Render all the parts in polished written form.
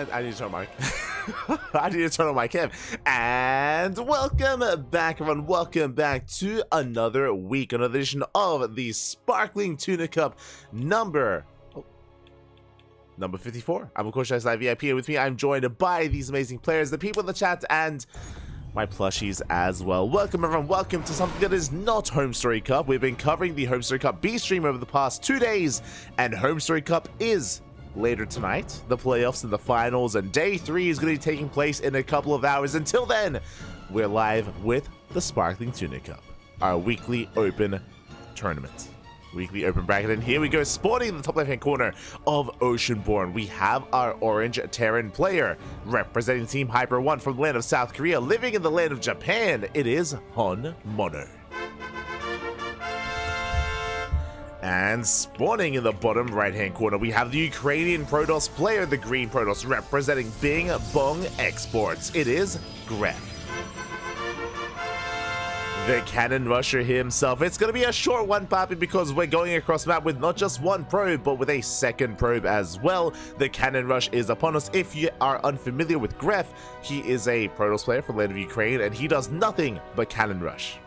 And I need to turn on mic. I need to turn on my cam. And welcome back, everyone. Welcome back to another week, another edition of the Sparkling Tuna Cup number 54. I'm of course VIP, and with me I'm joined by these amazing players, the people in the chat, and my plushies as well. Welcome, everyone. Welcome to something that is not Home Story Cup. We've been covering the Home Story Cup B stream over the past 2 days, and Home Story Cup is later tonight, the playoffs and the finals, and day 3 is going to be taking place in a couple of hours. Until then, we're live with the Sparkling Tuna Cup, our weekly open tournament, weekly open bracket. And here we go, sporting in the top left hand corner of Oceanborn, we have our orange Terran player representing Team Hyper 1 from the land of South Korea, living in the land of Japan. It is Hon Mono. And spawning in the bottom right-hand corner, we have the Ukrainian Protoss player, the green Protoss, representing Bing Bong Exports. It is Gref. The Cannon Rusher himself. It's going to be a short one, Papi, because we're going across map with not just one probe, but with a second probe as well. The Cannon Rush is upon us. If you are unfamiliar with Gref, he is a Protoss player from the land of Ukraine, and he does nothing but Cannon Rush.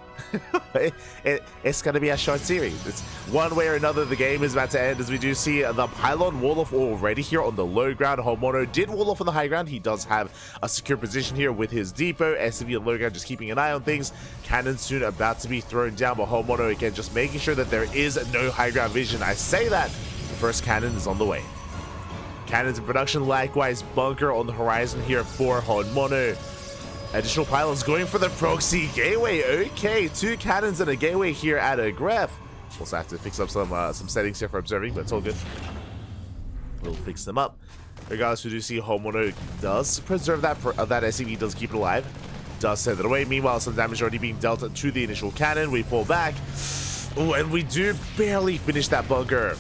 It's going to be a short series. It's one way or another. The game is about to end, as we do see the pylon wall off already here on the low ground. Homono did wall off on the high ground. He does have a secure position here with his depot. SCV on low ground just keeping an eye on things. Cannon soon about to be thrown down, but Homono again just making sure that there is no high ground vision. I say that the first cannon is on the way. Cannons in production, likewise bunker on the horizon here for Homono. Additional pylons going for the proxy gateway. Okay, 2 cannons and a gateway here at a Gref. Also have to fix up some settings here for observing, but it's all good. We'll fix them up. Regardless, we do see Homono does preserve that SCV, does keep it alive. Does send it away. Meanwhile, some damage already being dealt to the initial cannon. We fall back. Oh, and we do barely finish that bunker.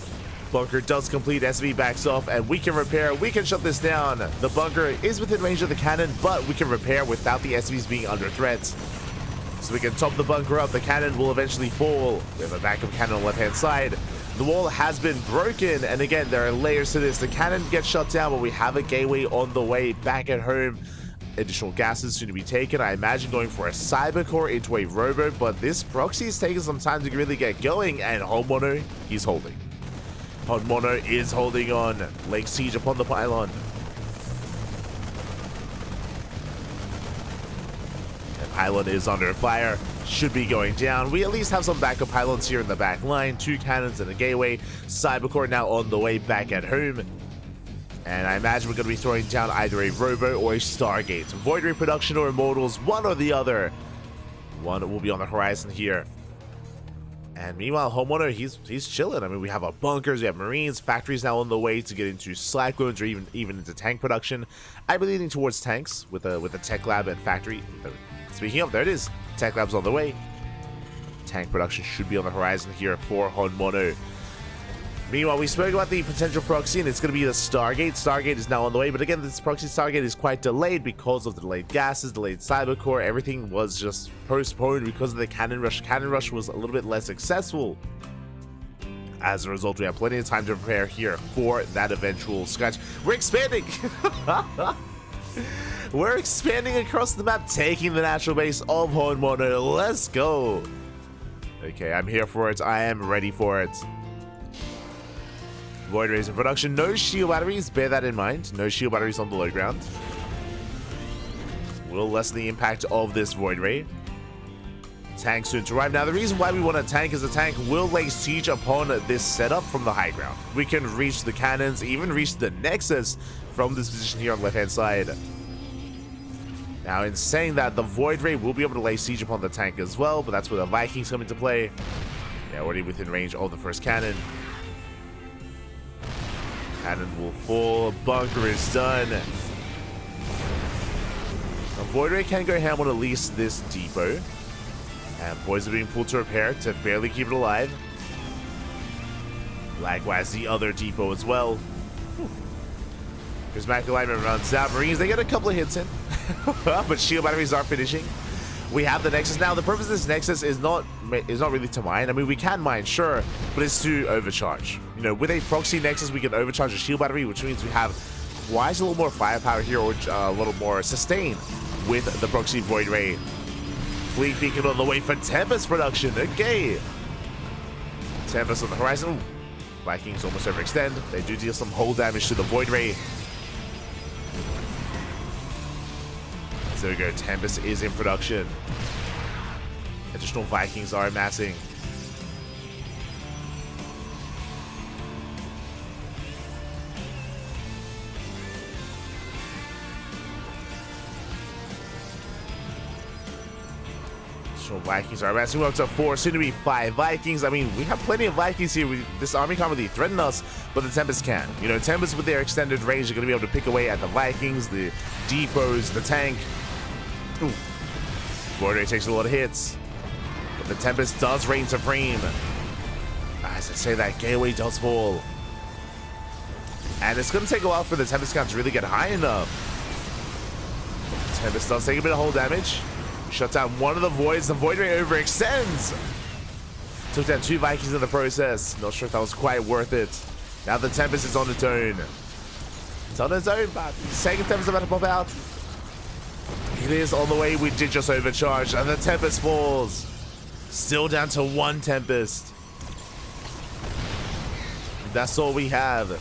Bunker does complete, SCV backs off, and we can repair. We can shut this down. The bunker is within range of the cannon, but we can repair without the SCVs being under threat. So we can top the bunker up. The cannon will eventually fall. We have a backup cannon on the left-hand side. The wall has been broken, and again, there are layers to this. The cannon gets shut down, but we have a gateway on the way back at home. Additional gases soon to be taken. I imagine going for a cyber core into a robo, but this proxy is taking some time to really get going, and Homono, he's holding. Mono is holding on. Lake siege upon the pylon. And pylon is under fire. Should be going down. We at least have some backup pylons here in the back line. 2 cannons and a gateway. Cybercore now on the way back at home. And I imagine we're going to be throwing down either a Robo or a Stargate. Void Ray production or Immortals, one or the other. One will be on the horizon here. And meanwhile, Homeowner, he's chilling. I mean, we have our bunkers, we have Marines, factories now on the way to get into cyclones or even into tank production. I'd be leaning towards tanks with a tech lab and factory. Speaking of, there it is. Tech lab's on the way. Tank production should be on the horizon here for Homeowner. Meanwhile, we spoke about the potential proxy, and it's going to be the Stargate. Stargate is now on the way, but again, this proxy Stargate is quite delayed because of the delayed gases, delayed cyber core. Everything was just postponed because of the cannon rush. Cannon rush was a little bit less successful. As a result, we have plenty of time to prepare here for that eventual scratch. We're expanding! We're expanding across the map, taking the natural base of Homeowner. Let's go! Okay, I'm here for it. I am ready for it. Void Rays in production. No shield batteries. Bear that in mind. No shield batteries on the low ground. Will lessen the impact of this Void Ray. Tank soon to arrive. Now, the reason why we want a tank is the tank will lay siege upon this setup from the high ground. We can reach the cannons, even reach the Nexus from this position here on the left-hand side. Now, in saying that, the Void Ray will be able to lay siege upon the tank as well, but that's where the Vikings come into play. They're already within range of the first cannon. Cannon will fall. Bunker is done. A Void Ray can go ham on at least this depot. And boys are being pulled to repair to barely keep it alive. Likewise, the other depot as well. Prismatic alignment runs out. Marines, they get a couple of hits in. But shield batteries are finishing. We have the Nexus now. The purpose of this Nexus is not really to mine. I mean, we can mine, sure, but it's to overcharge. You know, with a proxy Nexus, we can overcharge a shield battery, which means we have requires a little more firepower here, or a little more sustain with the proxy Void Ray. Fleet Beacon on the way for Tempest production. Okay. Tempest on the horizon. Ooh. Vikings almost overextend. They do deal some hull damage to the Void Ray. So there we go. Tempest is in production. Additional Vikings are amassing. Vikings are amassing. We're up to 4, soon to be 5 Vikings. I mean, we have plenty of Vikings here. This army can't really threaten us, but the Tempest can. You know, Tempest with their extended range are going to be able to pick away at the Vikings, the depots, the tank. Ooh. Void Ray takes a lot of hits, but the Tempest does reign supreme. As I say, that gateway does fall. And it's going to take a while for the Tempest count to really get high enough. Tempest does take a bit of hull damage. Shut down one of the voids. The Void Ray overextends. Took down 2 Vikings in the process. Not sure if that was quite worth it. Now the Tempest is on its own. It's on its own, but the second Tempest is about to pop out. It is on the way. We did just overcharge, and the Tempest falls. Still down to 1 Tempest. That's all we have.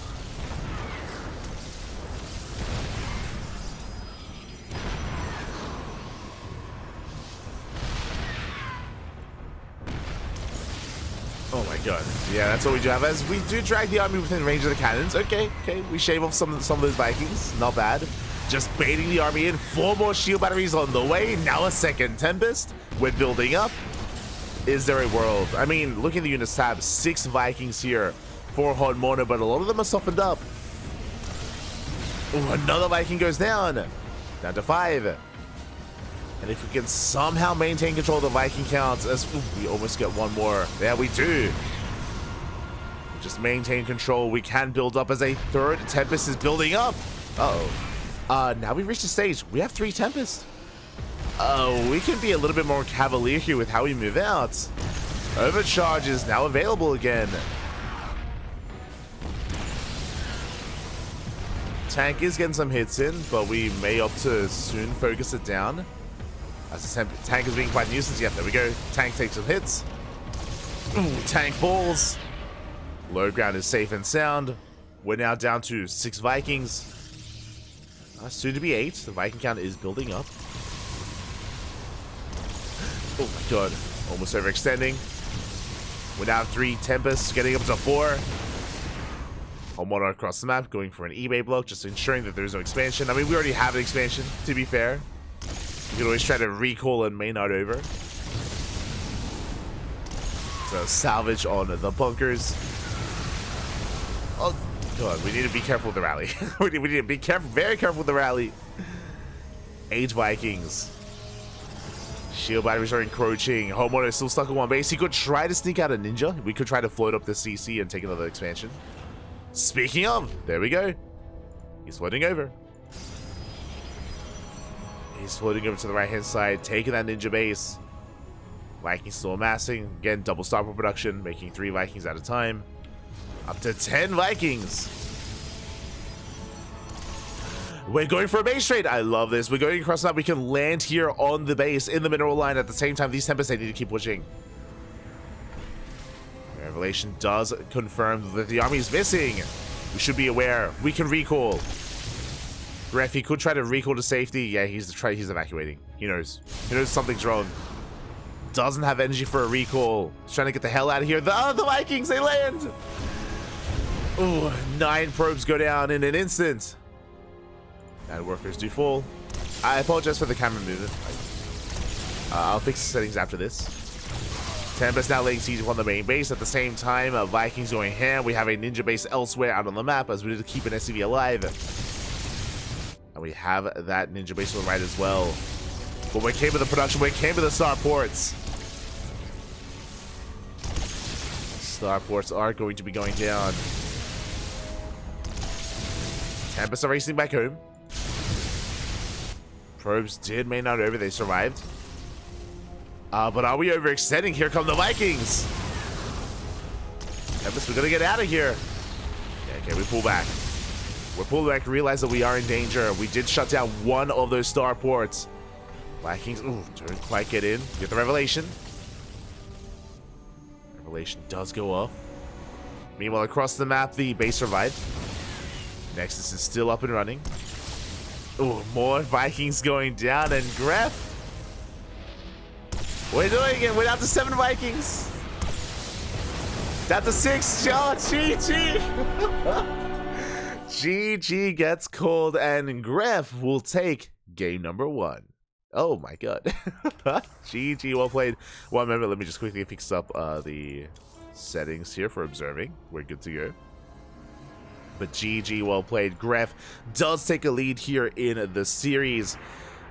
Oh my god. Yeah, that's all we do have. As we do drag the army within range of the cannons. Okay, we shave off some of those Vikings. Not bad. Just baiting the army in. 4 more shield batteries on the way. Now a second Tempest. We're building up. Is there a world? I mean, look at the units tab. 6 Vikings here. 4 hard mono, but a lot of them are softened up. Ooh, another Viking goes down. Down to 5. And if we can somehow maintain control of the Viking counts, as we almost get 1 more. Yeah, we do. Just maintain control. We can build up as a 3rd Tempest is building up. Uh-oh. Now we've reached a stage. We have 3 Tempests. We can be a little bit more cavalier here with how we move out. Overcharge is now available again. Tank is getting some hits in, but we may opt to soon focus it down. As the tank is being quite a nuisance. Yep, there we go. Tank takes some hits. Ooh, tank falls. Low ground is safe and sound. We're now down to 6 Vikings. Soon to be 8. The Viking count is building up. Oh my god. Almost overextending. We now have 3 Tempests, getting up to 4. On one across the map, going for an eBay block, just ensuring that there's no expansion. I mean, we already have an expansion, to be fair. You can always try to recall and main out over. So salvage on the bunkers. Oh god, we need to be careful with the rally. we need to be careful, very careful with the rally. 8 Vikings. Shield batteries are encroaching. Homeowner is still stuck in one base. He could try to sneak out a ninja. We could try to float up the CC and take another expansion. Speaking of, there we go. He's floating over. He's floating over to the right-hand side, taking that ninja base. Vikings still amassing. Again, double starport production, making 3 Vikings at a time. Up to 10 Vikings. We're going for a base trade. I love this. We're going across the map. We can land here on the base in the mineral line. At the same time, these Tempests, they need to keep pushing. Revelation does confirm that the army is missing. We should be aware. We can recall. Ref, he could try to recall to safety. Yeah, he's evacuating. He knows. He knows something's wrong. Doesn't have energy for a recall. He's trying to get the hell out of here. The Vikings, they land. Ooh, 9 probes go down in an instant. And workers do fall. I apologize for the camera movement. I'll fix the settings after this. Tempest now laying siege upon the main base. At the same time, Vikings going ham. We have a ninja base elsewhere out on the map as we need to keep an SCV alive. And we have that ninja base on the right as well. But when it came to the production, when it came to the starports, starports are going to be going down. Tempests are racing back home. Probes did main out over. They survived. But are we overextending? Here come the Vikings. Tempest, we're gonna get out of here. Yeah, okay, we pull back. We're pulling back, realize that we are in danger. We did shut down one of those starports. Vikings, ooh, don't quite get in. Get the revelation. Revelation does go off. Meanwhile, across the map, the base survived. Nexus is still up and running. Ooh, more Vikings going down, and Gref. We're doing it. We're down to 7 Vikings. Down to 6. Oh, GG. GG gets called, and Gref will take game number 1. Oh my god. GG, well played. 1 moment, let me just quickly fix up the settings here for observing. We're good to go. But GG, well played. Gref does take a lead here in the series.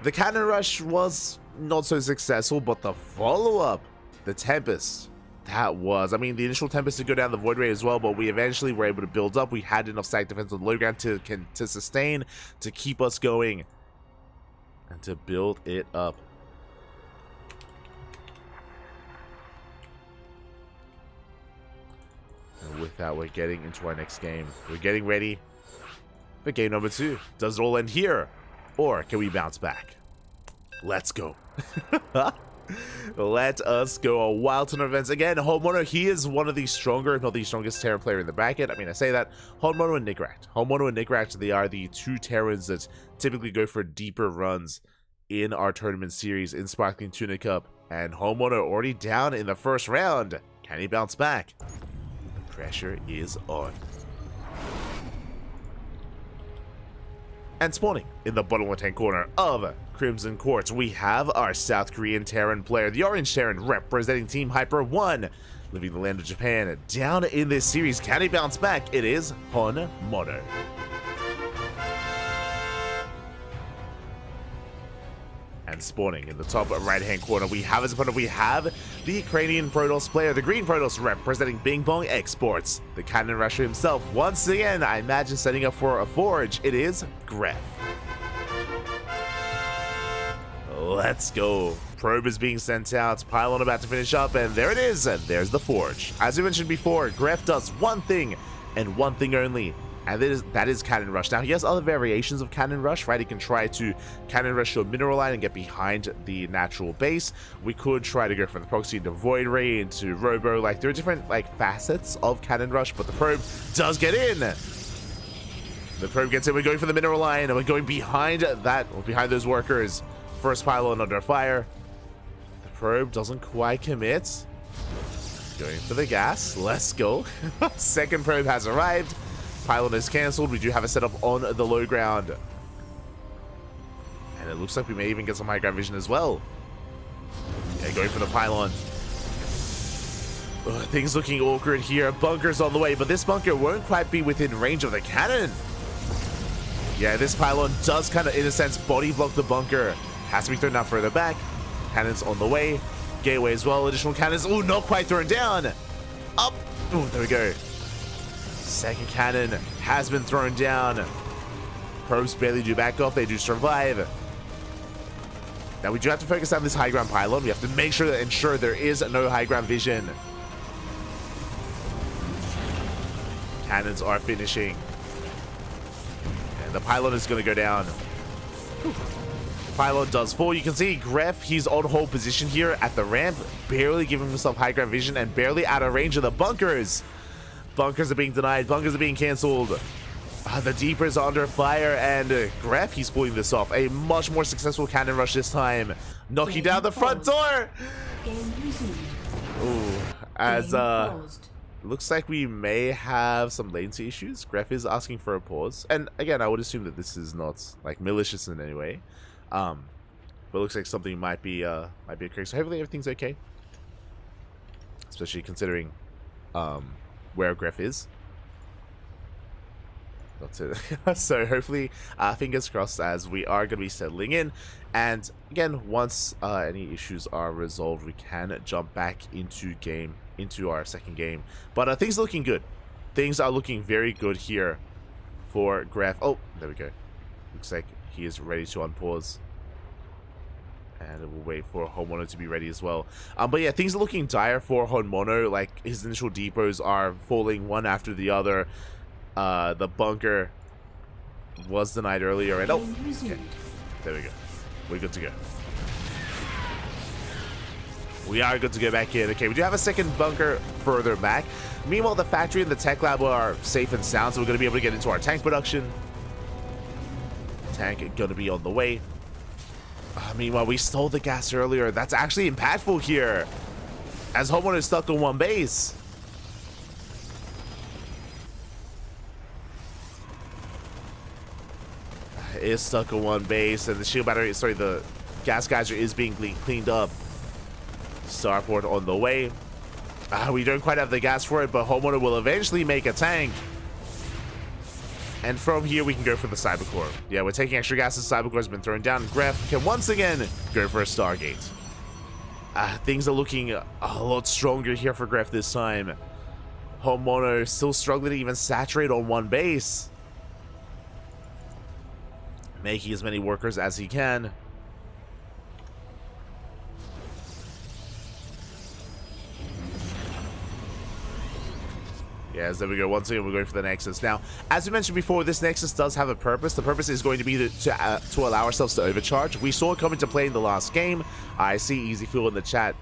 The Cannon Rush was not so successful, but the follow-up, the Tempest, that was, I mean, the initial Tempest did go down the Void Ray as well, but we eventually were able to build up. We had enough stack defense on the low ground to sustain, to keep us going, and to build it up. And with that, we're getting into our next game. We're getting ready for game number 2. Does it all end here, or can we bounce back? Let's go. Let us go. A wild ton of events. Again, Homono, he is one of the stronger, if not the strongest Terran player in the bracket. I mean, I say that. Homono and Nickrat. Homono and Nickrat, they are the 2 Terrans that typically go for deeper runs in our tournament series in Sparkling Tuna Cup. And Homono already down in the first round. Can he bounce back? The pressure is on. And spawning in the bottom left-hand corner of Crimson Quartz, we have our South Korean Terran player, the Orange Terran, representing Team Hyper 1, living the land of Japan. Down in this series, can he bounce back? It is Honmono. And spawning in the top right-hand corner, we have as opponent, we have the Ukrainian Protoss player, the Green Protoss, representing Bing Bong Exports. The Cannon Rusher himself, once again, I imagine setting up for a forge. It is Gref. Let's go. Probe is being sent out, Pylon about to finish up, and there it is, and there's the forge. As we mentioned before, Gref does one thing, and one thing only, and that is Cannon Rush. Now, he has other variations of Cannon Rush, right? He can try to Cannon Rush your mineral line and get behind the natural base. We could try to go from the proxy into Void Ray, into Robo. Like, there are different, like, facets of Cannon Rush, but the Probe does get in. The Probe gets in. We're going for the mineral line, and we're going behind that, or behind those workers. First pylon under fire. The Probe doesn't quite commit. Going for the gas. Let's go. Second Probe has arrived. Pylon is cancelled. We do have a setup on the low ground. And it looks like we may even get some high ground vision as well. Yeah, going for the pylon. Ugh, things looking awkward here. Bunker's on the way, but this bunker won't quite be within range of the cannon. Yeah, this pylon does kind of, in a sense, body block the bunker. Has to be thrown down further back. Cannons on the way. Gateway as well. Additional cannons. Ooh, not quite thrown down. Up. Ooh, there we go. Second cannon has been thrown down. Probes barely do back off. They do survive. Now we do have to focus on this high ground pylon. We have to make sure that ensure there is no high ground vision. Cannons are finishing. And the pylon is going to go down. Pylon does fall. You can see Gref, he's on hold position here at the ramp, barely giving himself high ground vision and barely out of range of the bunkers. Bunkers are being denied. Bunkers are being cancelled. The Deepers are under fire, and Gref, he's pulling this off. A much more successful cannon rush this time. Knocking down the front door. Ooh, as looks like we may have some latency issues. Gref is asking for a pause, and again, I would assume that this is not like malicious in any way. But it looks like something might be occurring. So hopefully everything's okay. Especially considering where Gref is. That's it. So hopefully, fingers crossed, as we are going to be settling in. And again, once any issues are resolved, we can jump back into our second game. But things are looking good. Things are looking very good here for Gref. Oh, there we go. Looks like he is ready to unpause. And we'll wait for Honmono to be ready as well. But yeah, things are looking dire for Honmono. Like, his initial depots are falling one after the other. The bunker was denied earlier. And oh, okay. There we go. We're good to go. We are good to go back in. Okay, we do have a second bunker further back. Meanwhile, the factory and the tech lab are safe and sound, so we're going to be able to get into our tank production. Tank going to be on the way. Meanwhile, we stole the gas earlier. That's actually impactful here, as Homeowner is stuck on one base. Is stuck on one base, and the shield battery, sorry, the gas geyser is being cleaned up. Starport on the way. We don't quite have the gas for it, but Homeowner will eventually make a tank. And from here, we can go for the Cybercore. Yeah, we're taking extra gas as Cybercore has been thrown down. Gref can once again go for a Stargate. Things are looking a lot stronger here for Gref this time. Homeowner still struggling to even saturate on one base. Making as many workers as he can. Yes, there we go. Once again, we're going for the Nexus. Now, as we mentioned before, this Nexus does have a purpose. The purpose is going to be to allow ourselves to overcharge. We saw it come into play in the last game. I see Easy Fuel in the chat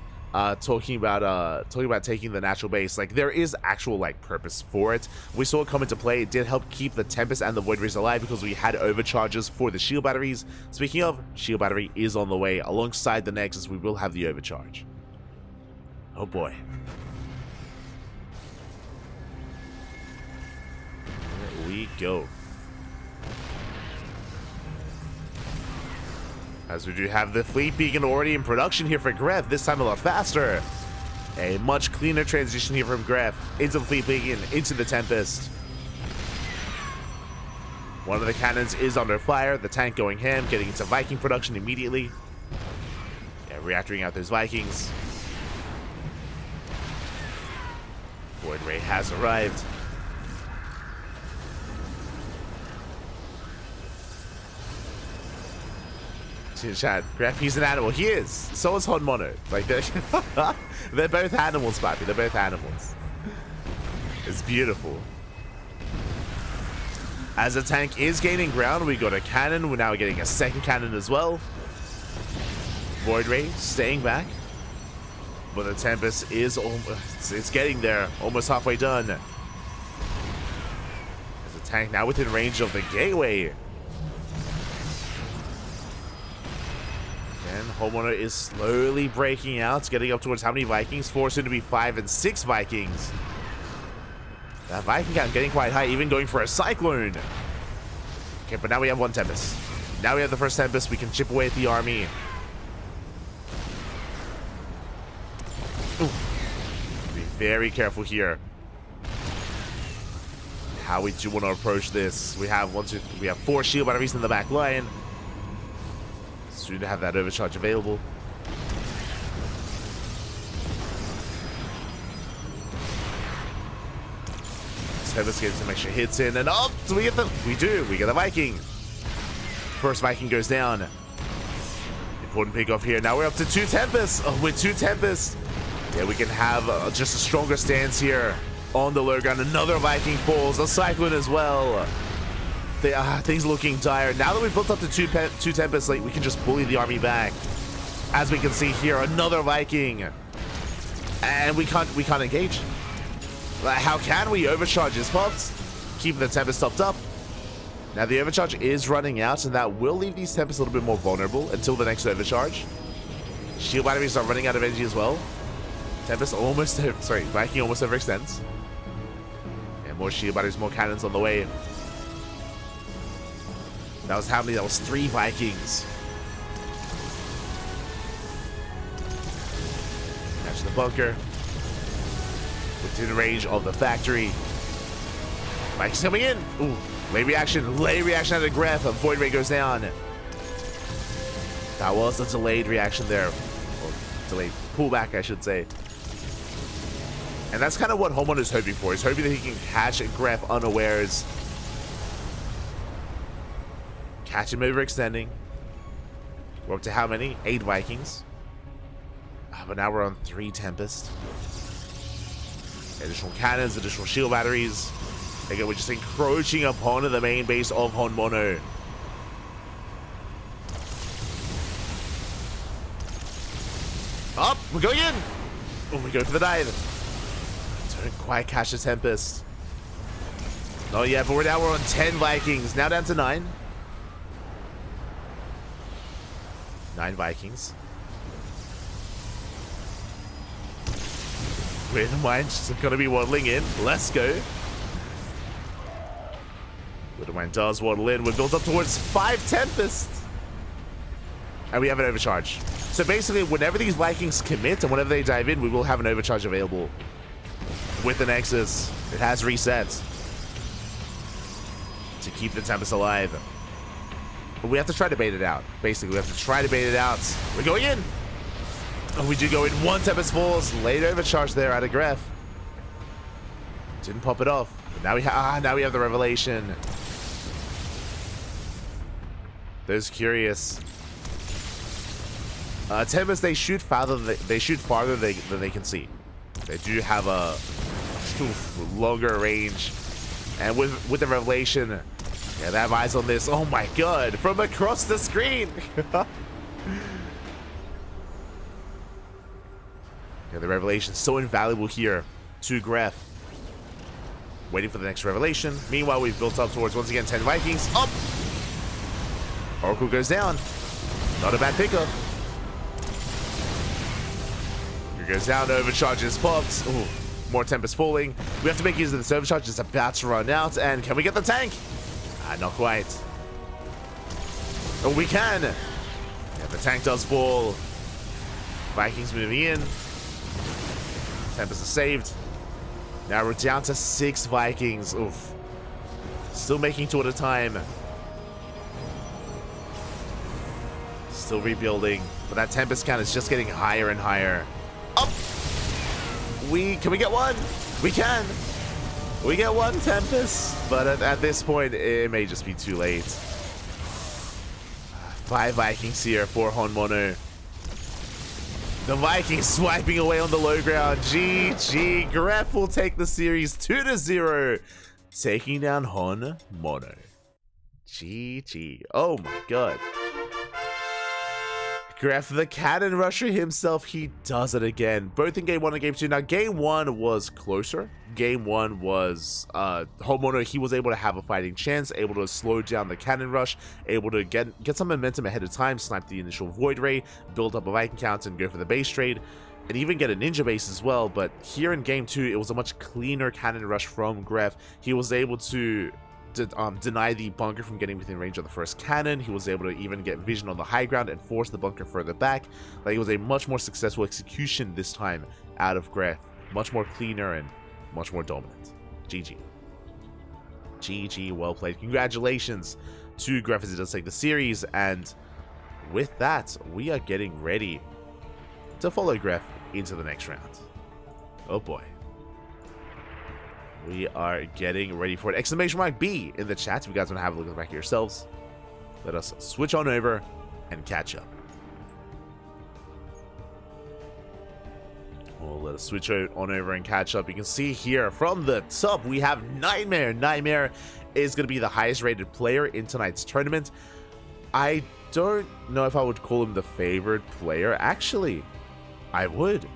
talking about taking the natural base. Like, there is actual like purpose for it. We saw it come into play. It did help keep the Tempest and the Void Rays alive because we had overcharges for the shield batteries. Speaking of, shield battery is on the way. Alongside the Nexus, we will have the overcharge. Oh boy. We go. As we do have the fleet beacon already in production here for Gref, this time a lot faster. A much cleaner transition here from Gref into the fleet beacon, into the Tempest. One of the cannons is under fire, the tank going ham, getting into Viking production immediately. Yeah, reactoring out those Vikings. Void Ray has arrived. Chat, Gref, he's an animal. He is. So is Hon Mono. Like, they're both animals, Pappy. They're both animals. It's beautiful. As the tank is gaining ground, we got a cannon. We're now getting a second cannon as well. Void Ray staying back. But the Tempest is almost, it's getting there. Almost halfway done. There's a tank now within range of the gateway. And Homeowner is slowly breaking out, getting up towards how many Vikings? 4, soon to be 5 and 6 Vikings. That Viking count getting quite high, even going for a Cyclone. Okay, but now we have one Tempest. Now we have the first Tempest. We can chip away at the army. Ooh. Be very careful here. How we do want to approach this. We have 4 shield batteries in the back line. Soon to have that overcharge available. Tempest getting some extra hits in, and oh, do we get them? We do. We get the Viking. First Viking goes down. Important pick off here. Now we're up to 2 Tempests. Oh, with 2 Tempests, yeah, we can have just a stronger stance here on the low ground. Another Viking falls. A Cyclone as well. Things looking dire. Now that we've built up to 2 Tempests, like, we can just bully the army back. As we can see here, another Viking. And we can't engage. How can we? Overcharge is popped. Keeping the Tempest topped up. Now the overcharge is running out, and that will leave these Tempests a little bit more vulnerable until the next overcharge. Shield batteries are running out of energy as well. Tempest almost, sorry, Viking almost overextends. And more shield batteries, more cannons on the way. That was how many? That was 3 Vikings. Catch the bunker. Within range of the factory. Vikings coming in. Ooh, late reaction out of Gref. A Void Ray goes down. That was a delayed reaction there. Or delayed pullback, I should say. And that's kind of what Homeowner is hoping for. He's hoping that he can catch Gref unawares. Catch him overextending. We're up to how many? 8 Vikings. But now we're on 3 Tempest. Additional cannons, additional shield batteries. Again, we're just encroaching upon the main base of Honmono. Up, we're going in. Oh, we go for the dive. Don't quite catch the Tempest. Not yet, but we're on 10 Vikings. Now down to 9. 9 Vikings. Withermine just gonna be waddling in. Let's go. Withermine does waddle in. We're built up towards 5 Tempests. And we have an overcharge. So basically, whenever these Vikings commit and whenever they dive in, we will have an overcharge available. With the Nexus, it has reset to keep the Tempest alive. But we have to try to bait it out. Basically, we have to try to bait it out. We're going in. Oh, we do go in. 1 Tempest falls. Late overcharge there out of Gref. Didn't pop it off. But now we have the revelation. Those curious. Tempest, they shoot farther than they can see. They do have a longer range. And with the revelation, yeah, they have eyes on this. Oh my god, from across the screen. Yeah, the revelation is so invaluable here to Gref. Waiting for the next revelation. Meanwhile, we've built up towards, once again, 10 Vikings. Up! Oracle goes down. Not a bad pickup. Here goes down, overcharges popped. Ooh, more Tempest falling. We have to make use of this overcharge. It's about to run out. And can we get the tank? Not quite. Oh, we can. Yeah, the tank does fall. Vikings moving in. Tempest is saved. Now we're down to 6 Vikings. Oof. Still making 2 at a time. Still rebuilding. But that Tempest count is just getting higher and higher. Up! Can we get one? We can. We get 1 Tempest. But at this point, it may just be too late. 5 Vikings here for Honmono. The Vikings swiping away on the low ground. GG. Gref will take the series 2-0. Taking down Honmono. GG. Oh my god. Gref, the cannon rusher himself, he does it again. Both in game 1 and game 2. Now, game 1 was closer. Game 1 was Honmono. He was able to have a fighting chance, able to slow down the cannon rush, able to get some momentum ahead of time, snipe the initial Void Ray, build up a Viking count, and go for the base trade, and even get a Ninja base as well. But here in game 2, it was a much cleaner cannon rush from Gref. He was able to deny the bunker from getting within range of the first cannon. He was able to even get vision on the high ground and force the bunker further back. Like, it was a much more successful execution this time out of Gref. Much more cleaner and much more dominant. GG. GG, well played. Congratulations to Gref as he does take the series. And with that, we are getting ready to follow Gref into the next round. Oh boy. We are getting ready for it. Exclamation mark B in the chat if you guys want to have a look at the back yourselves. Let us switch on over and catch up. Well, let us switch on over and catch up. You can see here from the top, we have Nightmare. Nightmare is going to be the highest rated player in tonight's tournament. I don't know if I would call him the favorite player. Actually, I would.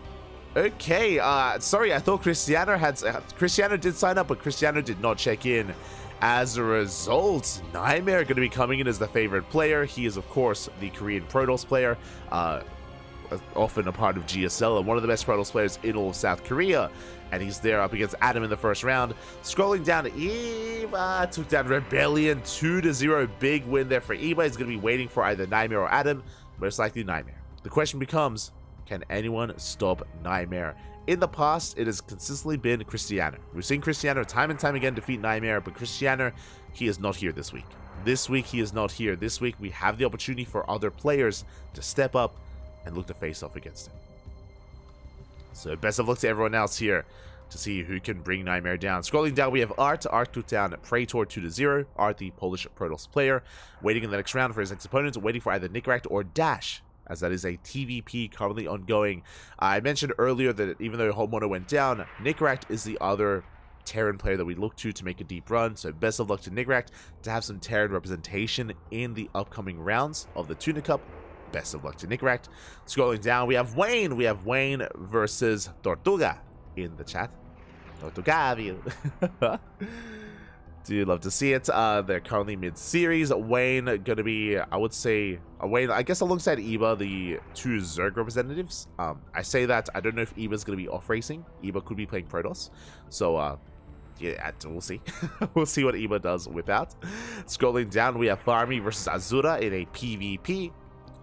Okay, sorry, I thought Cristiano did sign up, but Cristiano did not check in. As a result, Nightmare going to be coming in as the favorite player. He is, of course, the Korean Protoss player, often a part of GSL, and one of the best Protoss players in all of South Korea. And he's there up against Adam in the first round. Scrolling down to Eva, took down Rebellion 2-0. Big win there for Eva. He's going to be waiting for either Nightmare or Adam, most likely Nightmare. The question becomes, can anyone stop Nightmare? In the past, it has consistently been Cristiano. We've seen Cristiano time and time again defeat Nightmare, but Cristiano, he is not here this week. This week, he is not here. This week, we have the opportunity for other players to step up and look to face off against him. So best of luck to everyone else here to see who can bring Nightmare down. Scrolling down, we have Art. Art took down Praetor 2-0. Art, the Polish Protoss player, waiting in the next round for his next opponent, waiting for either Nickract or Dash, as that is a TVP currently ongoing. I mentioned earlier that even though Honmono went down, Nickract is the other Terran player that we look to make a deep run. So best of luck to Nigract to have some Terran representation in the upcoming rounds of the Tuna Cup. Best of luck to Nigract. Scrolling down, we have Wayne. We have Wayne versus Tortuga in the chat. Tortuga, do love to see it. They're currently mid-series. Wayne going to be, I would say, Wayne, I guess alongside Eba, the two Zerg representatives. I say that, I don't know if Eba's going to be off-racing. Eba could be playing Protoss. So, yeah, we'll see. We'll see what Eba does with that. Scrolling down, we have Farmi versus Azura in a PvP.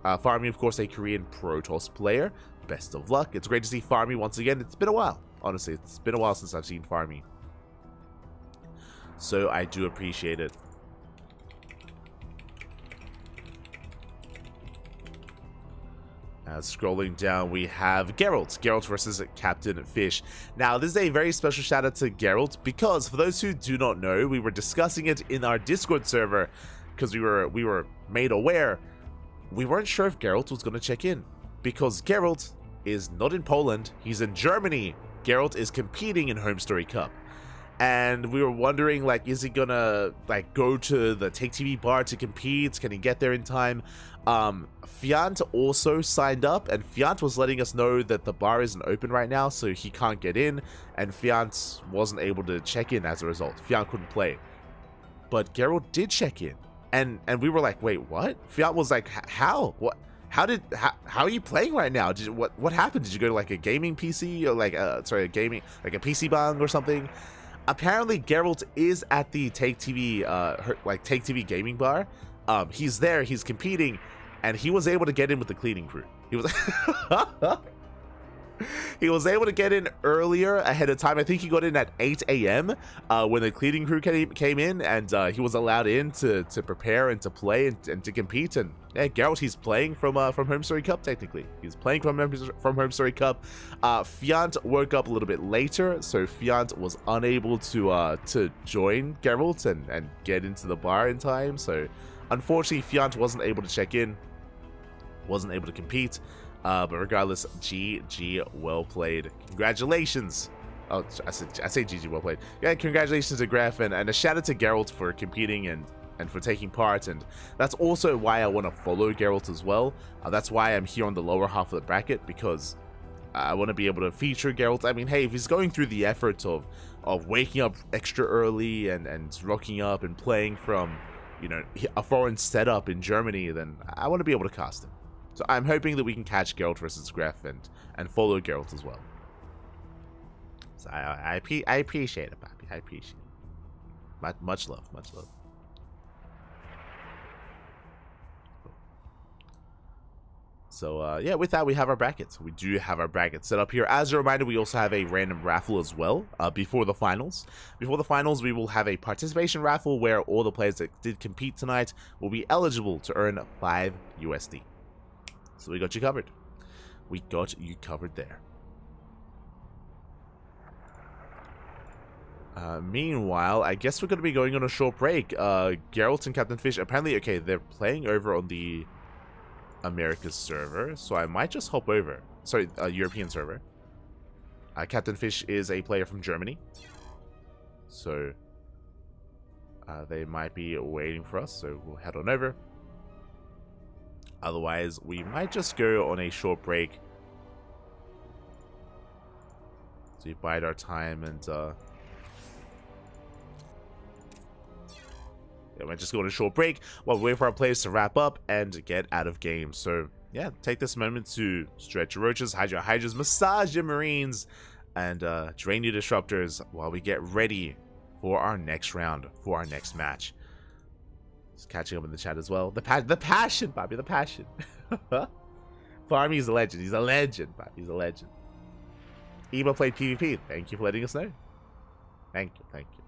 Farmi, of course, a Korean Protoss player. Best of luck. It's great to see Farmi once again. It's been a while. Honestly, it's been a while since I've seen Farmi. So I do appreciate it. Scrolling down, we have Geralt. Geralt versus Captain Fish. Now, this is a very special shout out to Geralt because for those who do not know, we were discussing it in our Discord server because we were made aware. We weren't sure if Geralt was going to check in because Geralt is not in Poland. He's in Germany. Geralt is competing in Home Story Cup. And we were wondering, like, is he gonna, like, go to the Take TV bar to compete? Can he get there in time? Fiant also signed up, and Fiant was letting us know that the bar isn't open right now, so he can't get in, and Fiant wasn't able to check in as a result. Fiant couldn't play. But Geralt did check in. And we were like, wait, what? Fiant was like, how? What? How are you playing right now? What happened? Did you go to, like, a gaming PC? Or, like, a PC bang or something? Apparently, Geralt is at the Take TV, Take TV gaming bar. He's there, he's competing, and he was able to get in with the cleaning crew. He was, he was able to get in earlier ahead of time. I think he got in at 8 a.m. When the cleaning crew came in, and he was allowed in to prepare and to play and to compete. And yeah, Geralt, he's playing from Home Story Cup. Technically, he's playing from Home Story Cup. Fiant woke up a little bit later, so Fiant was unable to join Geralt and get into the bar in time. So unfortunately, Fiant wasn't able to check in, wasn't able to compete. But regardless, GG, well played. Congratulations. Oh, I say GG, well played. Yeah, congratulations to Graf, and a shout out to Geralt for competing and for taking part. And that's also why I want to follow Geralt as well. That's why I'm here on the lower half of the bracket, because I want to be able to feature Geralt. I mean, hey, if he's going through the effort of waking up extra early and rocking up and playing from, you know, a foreign setup in Germany, then I want to be able to cast him. So I'm hoping that we can catch Geralt versus Graf and follow Geralt as well. So I appreciate it, Papi. I appreciate it. Much love, much love. So yeah, with that we have our brackets. We do have our brackets set up here. As a reminder, we also have a random raffle as well before the finals. Before the finals, we will have a participation raffle where all the players that did compete tonight will be eligible to earn 5 USD. So we got you covered. We got you covered there. Meanwhile, I guess we're going to be going on a short break. Geralt and Captain Fish, apparently, okay, they're playing over on the Americas server, so I might just hop over. Sorry, European server. Captain Fish is a player from Germany. So, they might be waiting for us, so we'll head on over. Otherwise, we might just go on a short break. So we bide our time and yeah, might just go on a short break while we wait for our players to wrap up and get out of game. So yeah, take this moment to stretch your roaches, hide your hydras, massage your marines, and drain your disruptors while we get ready for our next round, for our next match. Catching up in the chat as well. The passion, Bobby, the passion. Farmy's a legend. He's a legend, Bobby. He's a legend. Eba played PvP. Thank you for letting us know. Thank you, thank you.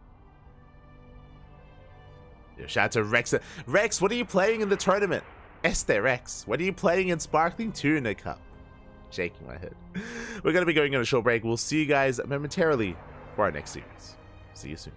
Yo, shout out to Rex. Rex, what are you playing in the tournament? Rex, what are you playing in Sparkling Tuna Cup? Shaking my head. We're going to be going on a short break. We'll see you guys momentarily for our next series. See you soon.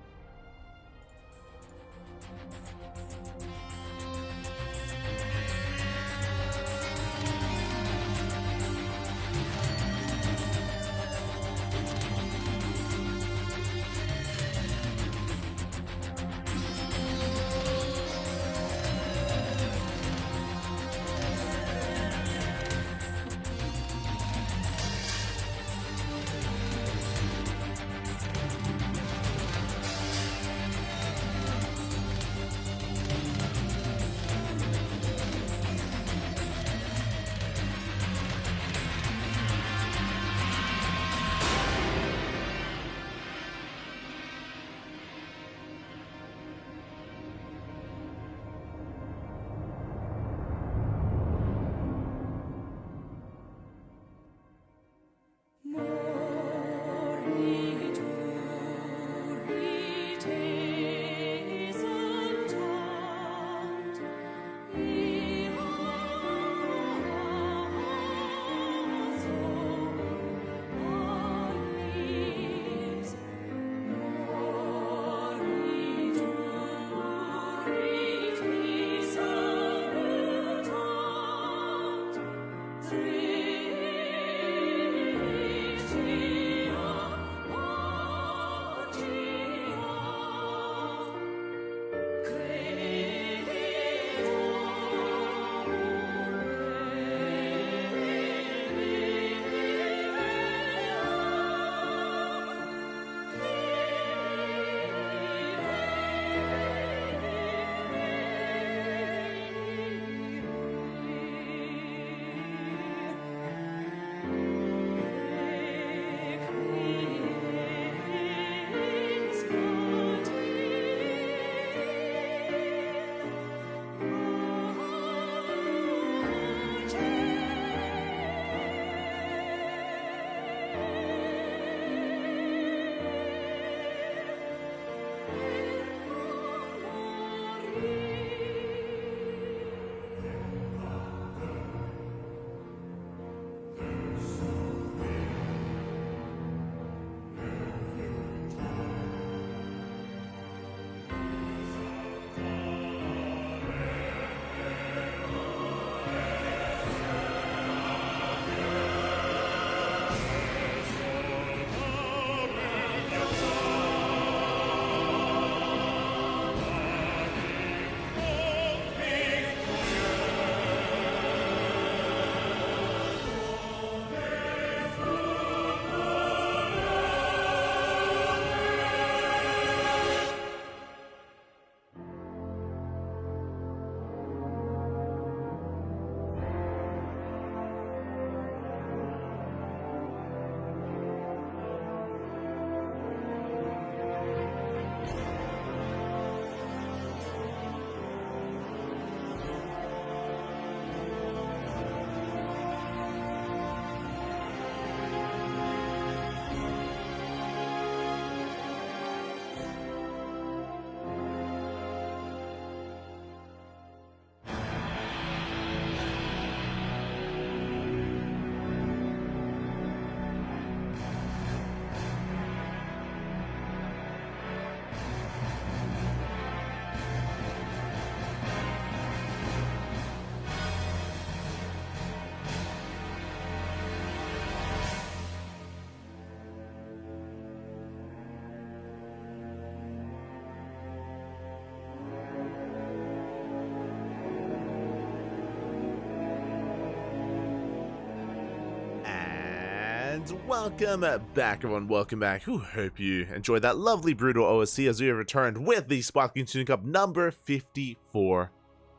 And welcome back, everyone. Welcome back. Hope you enjoyed that lovely brutal OSC as we have returned with the Sparkling Tuna Cup number 54.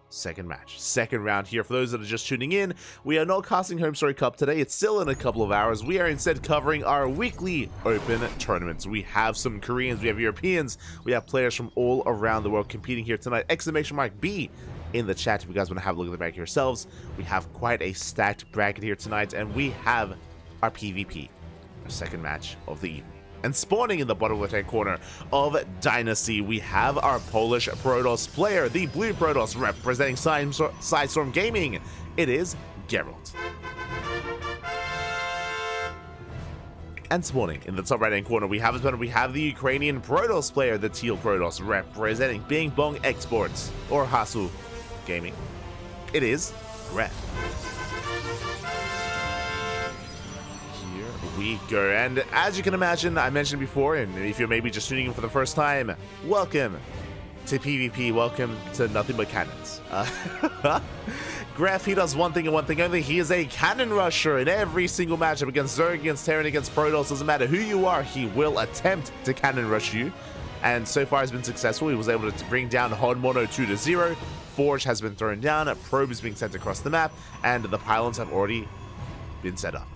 Second match, second round here. For those that are just tuning in, we are not casting Home Story Cup today. It's still in a couple of hours. We are instead covering our weekly open tournaments. We have some Koreans, we have Europeans, we have players from all around the world competing here tonight. Exclamation mark B in the chat if you guys want to have a look at the bracket yourselves. We have quite a stacked bracket here tonight, and we have our PvP, our second match of the evening. And spawning in the bottom left-hand corner of Dynasty, we have our Polish Protoss player, the blue Protoss representing Sidestorm Gaming. It is Geralt. And spawning in the top right-hand corner, we have the Ukrainian Protoss player, the teal Protoss, representing Bing Bong Exports, or Hasu Gaming. It is Gref. We go, and as you can imagine, I mentioned before, and if you're maybe just tuning in for the first time, welcome to PvP, welcome to Nothing But Cannons. Gref, he does one thing and one thing only. He is a cannon rusher in every single matchup against Zerg, against Terran, against Protoss. Doesn't matter who you are, he will attempt to cannon rush you, and so far has been successful. He was able to bring down Hon Mono 2-0. Forge has been thrown down, a probe is being sent across the map, and the pylons have already been set up.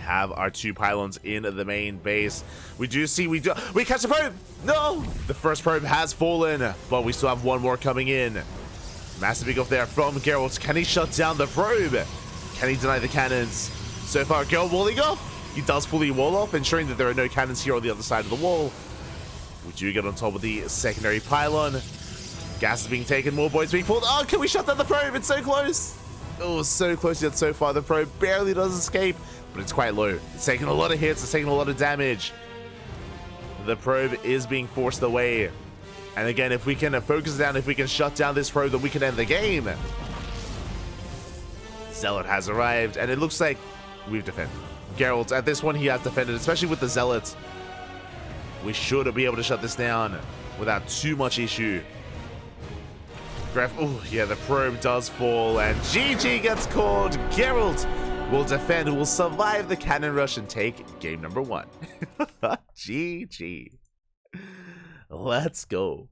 Have our two pylons in the main base. We catch the probe. No, the first probe has fallen, but we still have one more coming in. Massive big off there from Geralt. Can he shut down the probe? Can he deny the cannons? So far, Geralt walling off. He does fully wall off, ensuring that there are no cannons here on the other side of the wall. We do get on top of the secondary pylon. Gas is being taken, more boys being pulled. Oh, can we shut down the probe? It's so close. Oh, so close yet so far. The probe barely does escape, but it's quite low. It's taking a lot of hits, it's taking a lot of damage. The probe is being forced away. And again, if we can focus down, if we can shut down this probe, then we can end the game. Zealot has arrived, and it looks like we've defended. Geralt, at this one, he has defended, especially with the Zealot. We should be able to shut this down without too much issue. Gref, oh yeah, the probe does fall, and GG gets called. Geralt will defend, will survive the cannon rush and take game number 1. GG. Let's go.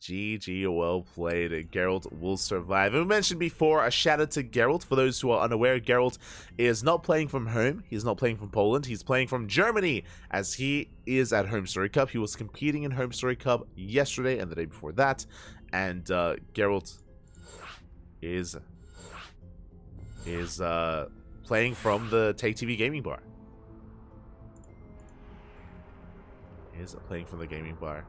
GG, well played. Geralt will survive. We mentioned before, a shout out to Geralt. For those who are unaware, Geralt is not playing from home. He's not playing from Poland. He's playing from Germany, as he is at Home Story Cup. He was competing in Home Story Cup yesterday and the day before that. And Geralt is playing from the Take TV gaming bar. Is playing from the gaming bar.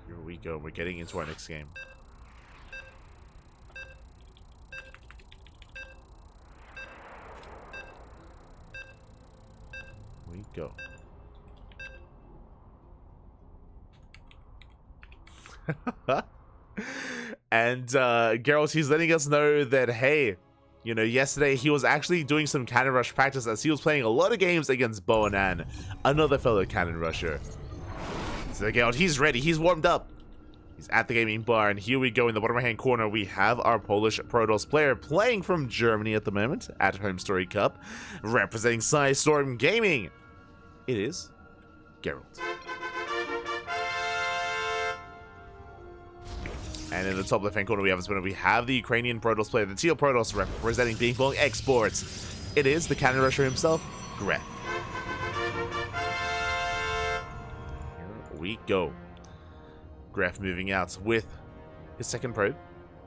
Here we go. We're getting into our next game. We go. And Geralt, he's letting us know that, hey, you know, yesterday he was actually doing some cannon rush practice as he was playing a lot of games against Boanan, another fellow cannon rusher. So Geralt, he's ready, he's warmed up. He's at the gaming bar, and here we go. In the bottom right hand corner, we have our Polish Protoss player playing from Germany at the moment at Home Story Cup, representing Sidestorm Gaming. It is Geralt. And in the top left-hand corner, we have the Ukrainian Protoss player, the teal Protoss, representing Bing Bong Exports. It is the cannon rusher himself, Gref. Here we go. Gref moving out with his second probe.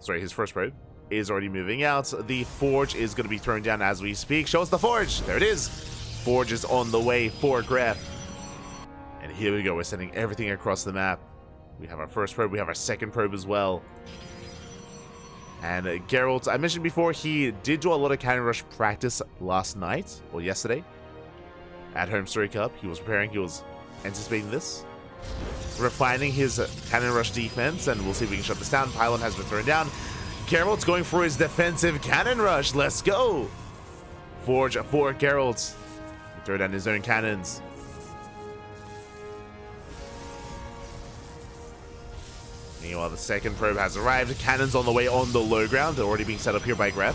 Sorry, his first probe is already moving out. The Forge is going to be thrown down as we speak. Show us the Forge. There it is. Forge is on the way for Gref. And here we go. We're sending everything across the map. We have our first probe, we have our second probe as well. And Geralt, I mentioned before, he did do a lot of cannon rush practice last night, or yesterday, at Home Story Cup. He was preparing, he was anticipating this, refining his cannon rush defense, and we'll see if we can shut this down. Pylon has been thrown down. Geralt's going for his defensive cannon rush. Let's go! Forge for Geralt. Throw down his own cannons. Meanwhile, the second probe has arrived. Cannons on the way on the low ground. They're already being set up here by Grab.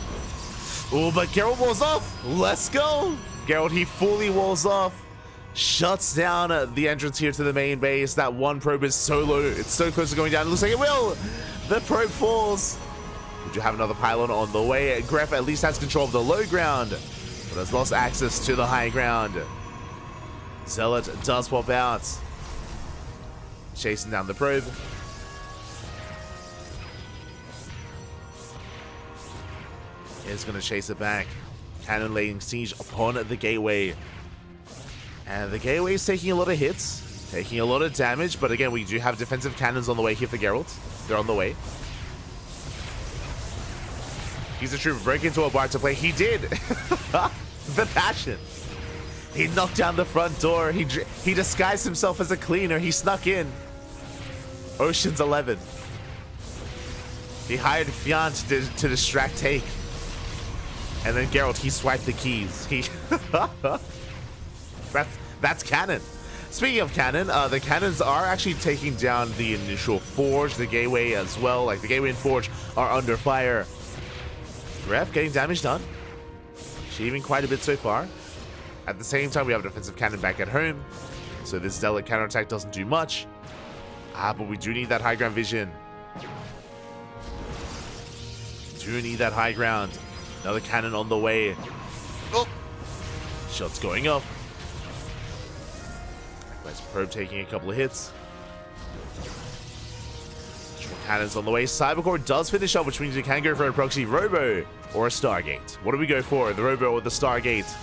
Oh, but Geralt walls off. Let's go. Geralt, he fully walls off. Shuts down the entrance here to the main base. That one probe is so low. It's so close to going down. It looks like it will. The probe falls. Would you have another pylon on the way? Gref at least has control of the low ground, but has lost access to the high ground. Zealot does pop out. Chasing down the probe. Is going to chase it back. Cannon laying siege upon the gateway. And the gateway is taking a lot of hits, taking a lot of damage, but again, we do have defensive cannons on the way here for Geralt. They're on the way. He's a trooper. Break into a bar to play. He did. The passion. He knocked down the front door. He disguised himself as a cleaner. He snuck in. Ocean's 11. He hired Fiant to distract Take. And then Geralt, he swiped the keys. That's canon. Speaking of cannon, the cannons are actually taking down the initial forge, the gateway as well. Like the gateway and forge are under fire. Ref getting damage done. Achieving quite a bit so far. At the same time, we have a defensive cannon back at home. So this Zealot counterattack doesn't do much. But we do need that high ground vision. Do need that high ground. Another cannon on the way. Oh! Shots going up. Nice probe taking a couple of hits. Cannons on the way. Cybercore does finish up, which means we can go for a proxy Robo or a Stargate. What do we go for? The Robo or the Stargate?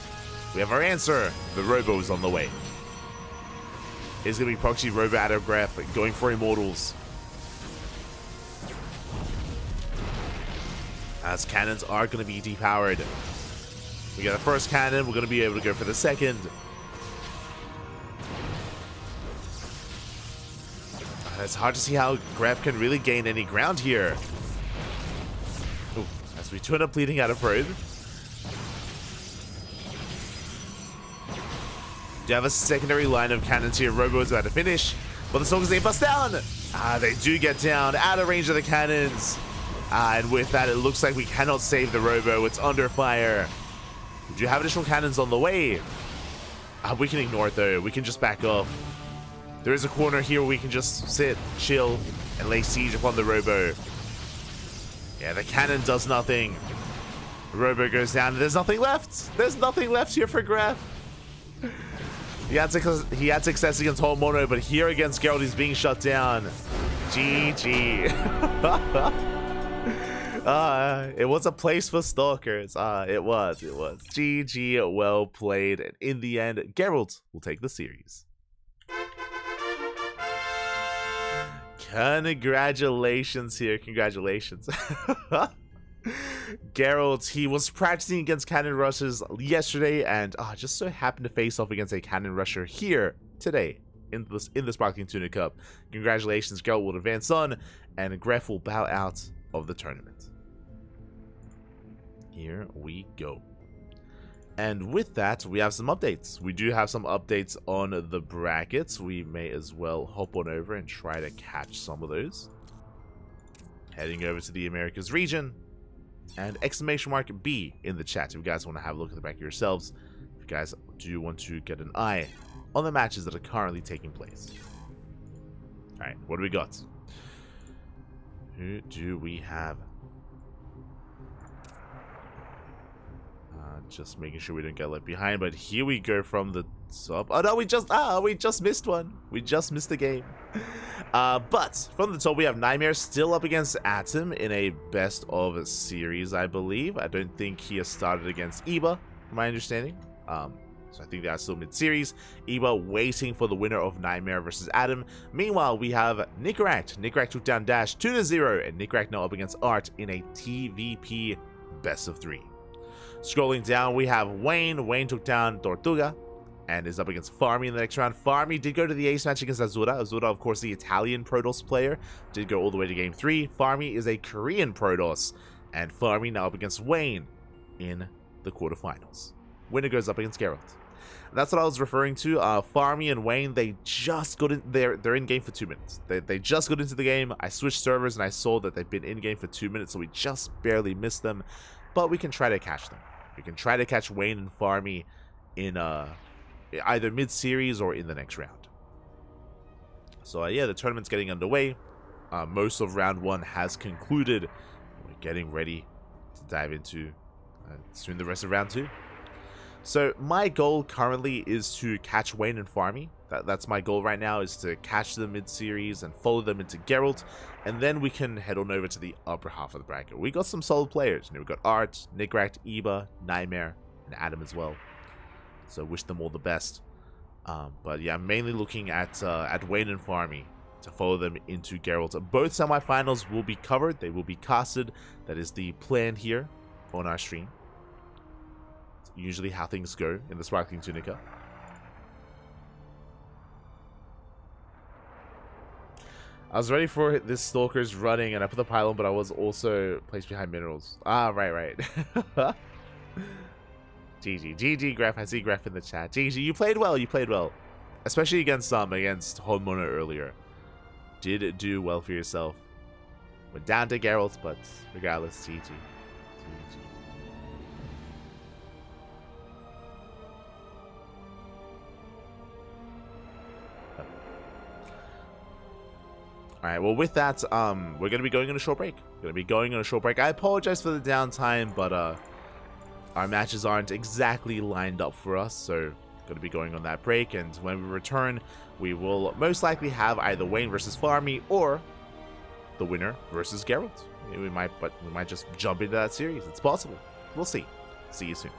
We have our answer. The Robo is on the way. It's going to be proxy Robo out of Graph, going for Immortals. As cannons are going to be depowered. We got the first cannon. We're going to be able to go for the second. It's hard to see how Gref can really gain any ground here. Ooh, as we turn up bleeding out of probe. Do have a secondary line of cannons here. Robo is about to finish, but the Stalkers, they bust down. They do get down out of range of the cannons. And with that, it looks like we cannot save the Robo. It's under fire. We do have additional cannons on the way. We can ignore it though. We can just back off. There is a corner here where we can just sit, chill, and lay siege upon the Robo. Yeah, the cannon does nothing. The Robo goes down, and there's nothing left. There's nothing left here for Graf. He had success against Whole Mono, but here against Geralt, he's being shut down. GG. It was a place for stalkers. It was. GG, well played. And in the end, Geralt will take the series. Congratulations here. Congratulations. Geralt, he was practicing against cannon rushers yesterday and just so happened to face off against a cannon rusher here today in the Sparkling Tuna Cup. Congratulations, Geralt will advance on and Gref will bow out of the tournament. Here we go. And with that, we have some updates. We do have some updates on the brackets. We may as well hop on over and try to catch some of those. Heading over to the Americas region. And exclamation mark B in the chat if you guys want to have a look at the bracket yourselves. If you guys do want to get an eye on the matches that are currently taking place. Alright, what do we got? Who do we have? Just making sure we don't get left behind, but here we go from the top. Oh no, we just missed one. We just missed the game. But from the top, we have Nightmare still up against Atom in a best of series, I believe. I don't think he has started against Eba, from my understanding. So I think that's still mid-series. Eba waiting for the winner of Nightmare versus Atom. Meanwhile, we have Nickrack. Nickrack took down Dash 2-0, and Nickrack now up against Art in a TVP best of 3. Scrolling down, we have Wayne. Wayne took down Tortuga and is up against Farmy in the next round. Farmy did go to the ace match against Azura. Azura, of course, the Italian Protoss player, did go all the way to game 3. Farmy is a Korean Protoss, and Farmy now up against Wayne in the quarterfinals. Winner goes up against Geralt. That's what I was referring to. Farmy and Wayne, they just got in. They're in game for 2 minutes. They just got into the game. I switched servers and I saw that they've been in game for 2 minutes, so we just barely missed them. But we can try to catch them. We can try to catch Wayne and Farmy in either mid-series or in the next round. So yeah, the tournament's getting underway. Most of round 1 has concluded. We're getting ready to dive into soon the rest of round 2. So my goal currently is to catch Wayne and Farmy. That's my goal right now, is to catch them mid-series and follow them into Geralt, and then we can head on over to the upper half of the bracket. We got some solid players. You know, we got Art, Nigracht, Eba, Nightmare, and Adam as well. So wish them all the best. But yeah, I'm mainly looking at Wayne and Farmy to follow them into Geralt. Both semifinals will be covered. They will be casted. That is the plan here on our stream. It's usually how things go in the Sparkling Tuna Cup. I was ready for this Stalker's running, and I put the pylon, but I was also placed behind minerals. Ah, right. GG, Graf. I see Graf in the chat. GG, you played well. Especially against Homemono earlier. Did do well for yourself. Went down to Geralt, but regardless, GG. Alright, well with that, we're going to be going on a short break. I apologize for the downtime, but our matches aren't exactly lined up for us, so going to be going on that break, and when we return, we will most likely have either Wayne versus Farmy or the winner versus Geralt. We might just jump into that series. It's possible. We'll see. See you soon.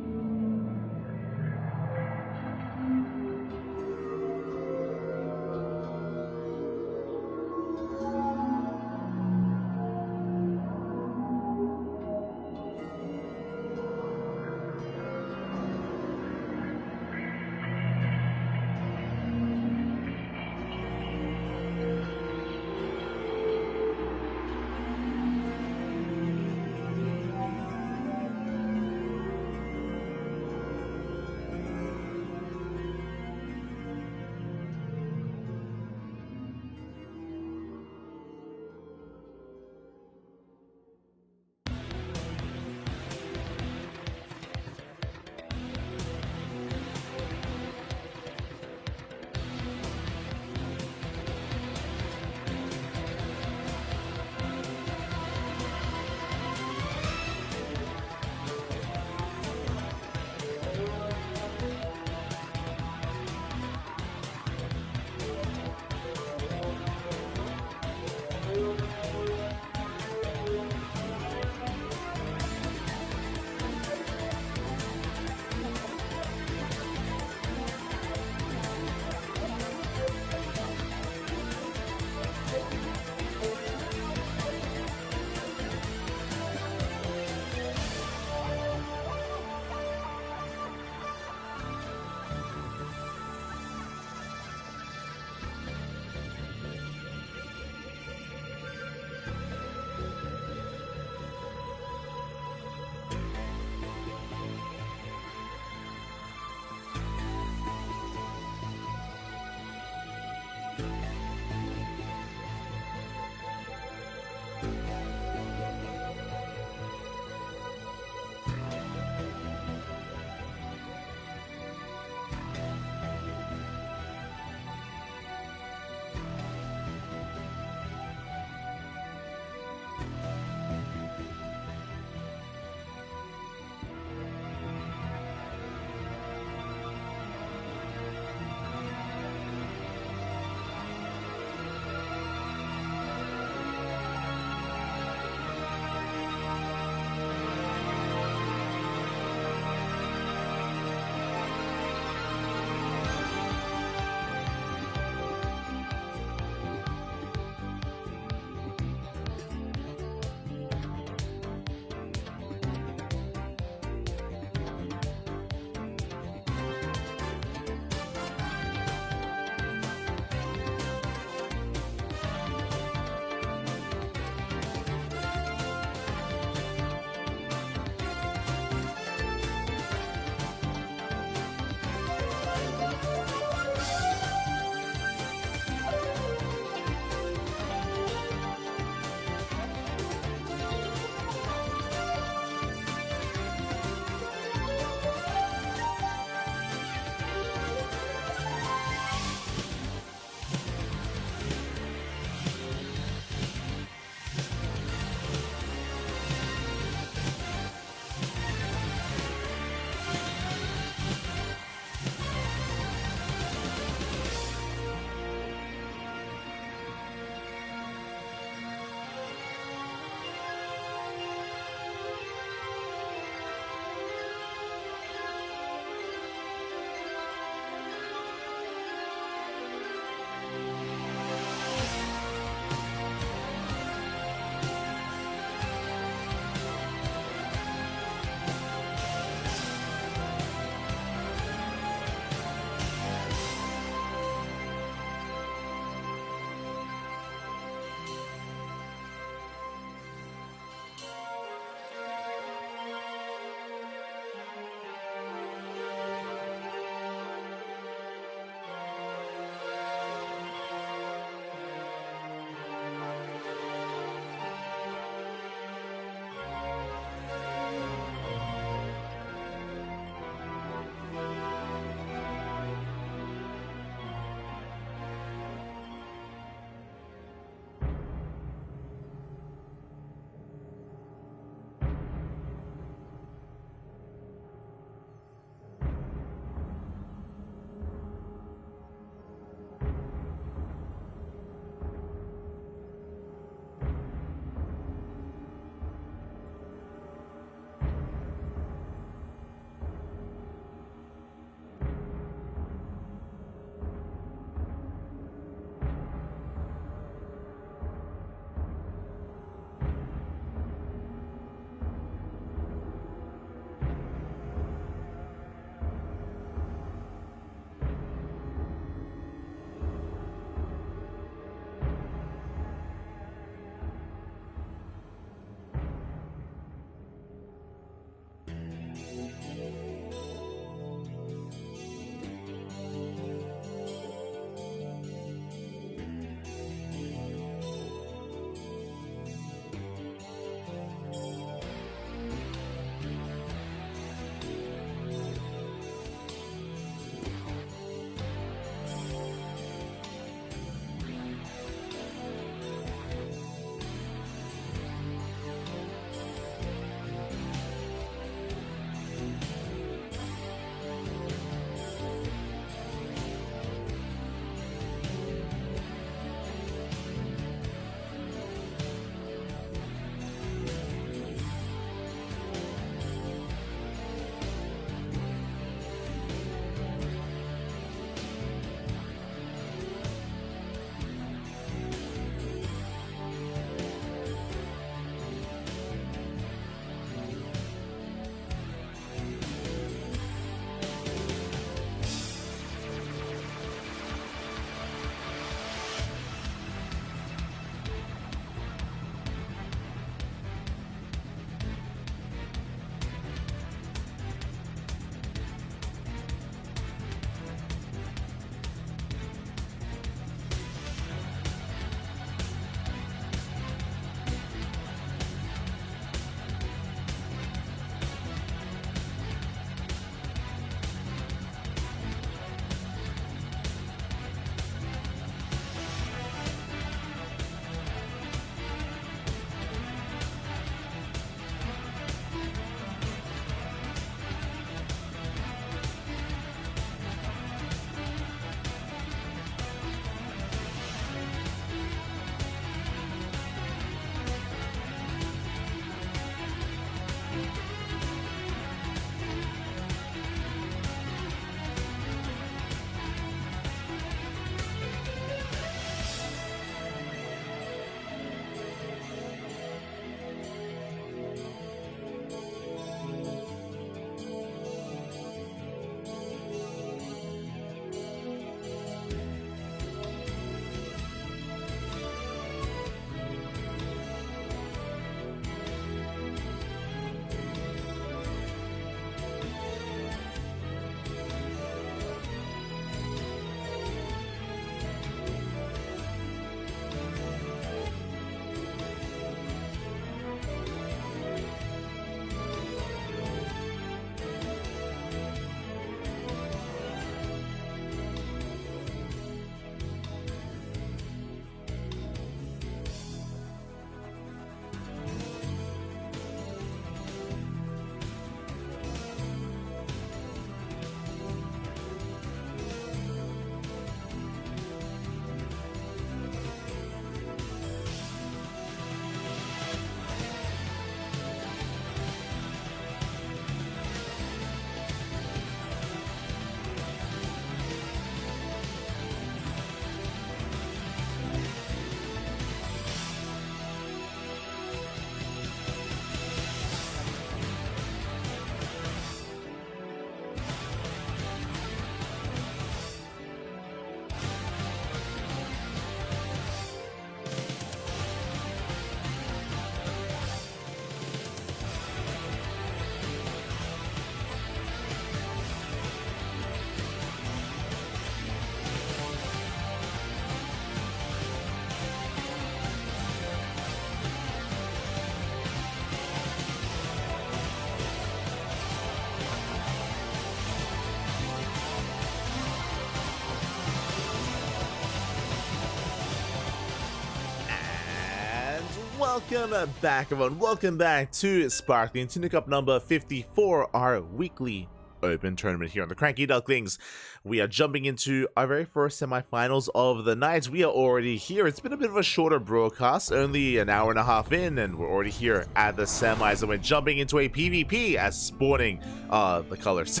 Welcome back, everyone. Welcome back to Sparkling Tuna Cup number 54, our weekly open tournament here on the CranKy Ducklings. We are jumping into our very first semifinals of the night. We are already here. It's been a bit of a shorter broadcast, only an hour and a half in, and we're already here at the semis, and we're jumping into a PvP as spawning the colors.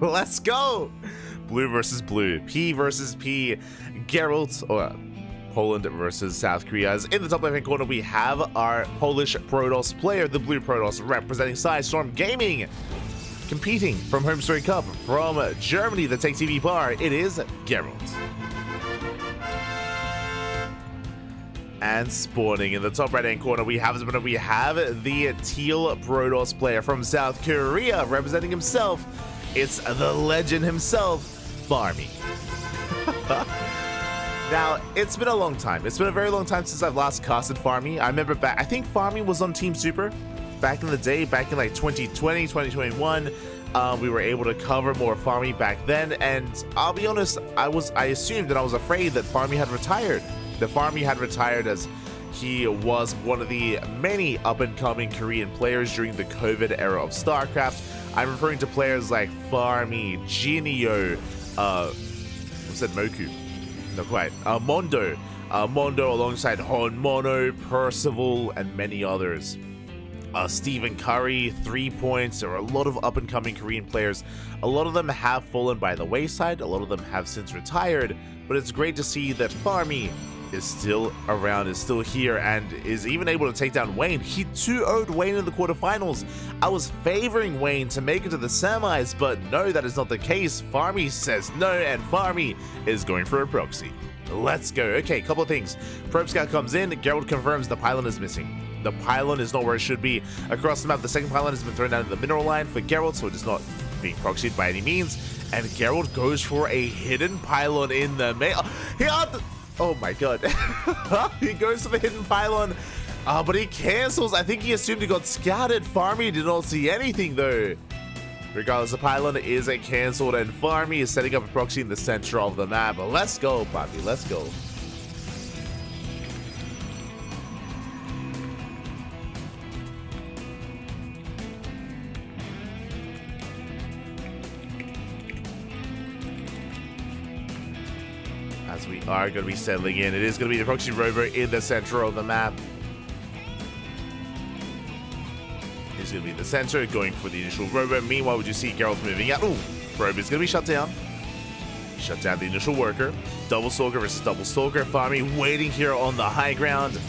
Let's go! Blue versus blue, P versus P, Geralt, or Poland versus South Korea. As in the top left hand corner, we have our Polish Protoss player, the blue Protoss, representing Storm Gaming, competing from Home Story Cup from Germany, the Tech TV bar. It is Geralt. And spawning in the top right hand corner, we have the teal Protoss player from South Korea, representing himself. It's the legend himself, Farmy. Now, it's been a long time. It's been a very long time since I've last casted Farmy. I remember back, I think Farmy was on Team Super back in the day, back in like 2020, 2021. We were able to cover more Farmy back then, and I'll be honest, I assumed and I was afraid that Farmy had retired. The Farmy had retired as he was one of the many up-and-coming Korean players during the COVID era of StarCraft. I'm referring to players like Farmy, Jinio, what's that, Moku? Not quite. Mondo alongside Honmono, Percival, and many others. Stephen Curry, 3 points. There are a lot of up-and-coming Korean players. A lot of them have fallen by the wayside. A lot of them have since retired. But it's great to see that Farmy is still around, is still here, and is even able to take down Wayne. He 2-0'd Wayne in the quarterfinals. I was favoring Wayne to make it to the semis, but no, that is not the case. Farmy says no, and Farmy is going for a proxy. Let's go. Okay, couple of things. Probe Scout comes in. Geralt confirms the pylon is missing. The pylon is not where it should be. Across the map, the second pylon has been thrown down to the mineral line for Geralt, so it is not being proxied by any means. And Geralt goes for a hidden pylon in the main. Oh my god. He goes to the hidden pylon, but he cancels. I think he assumed he got scouted. Farmy did not see anything though. Regardless, the pylon is cancelled, and Farmy is setting up a proxy in the center of the map. Let's go, Bobby. Let's go. As we are going to be settling in, it is going to be the proxy rover in the center of the map. It's going to be in the center, going for the initial rover. Meanwhile, we just see Geralt moving out. Ooh, rover is going to be shut down. Shut down the initial worker. Double Stalker versus Double Stalker. Farmy waiting here on the high ground.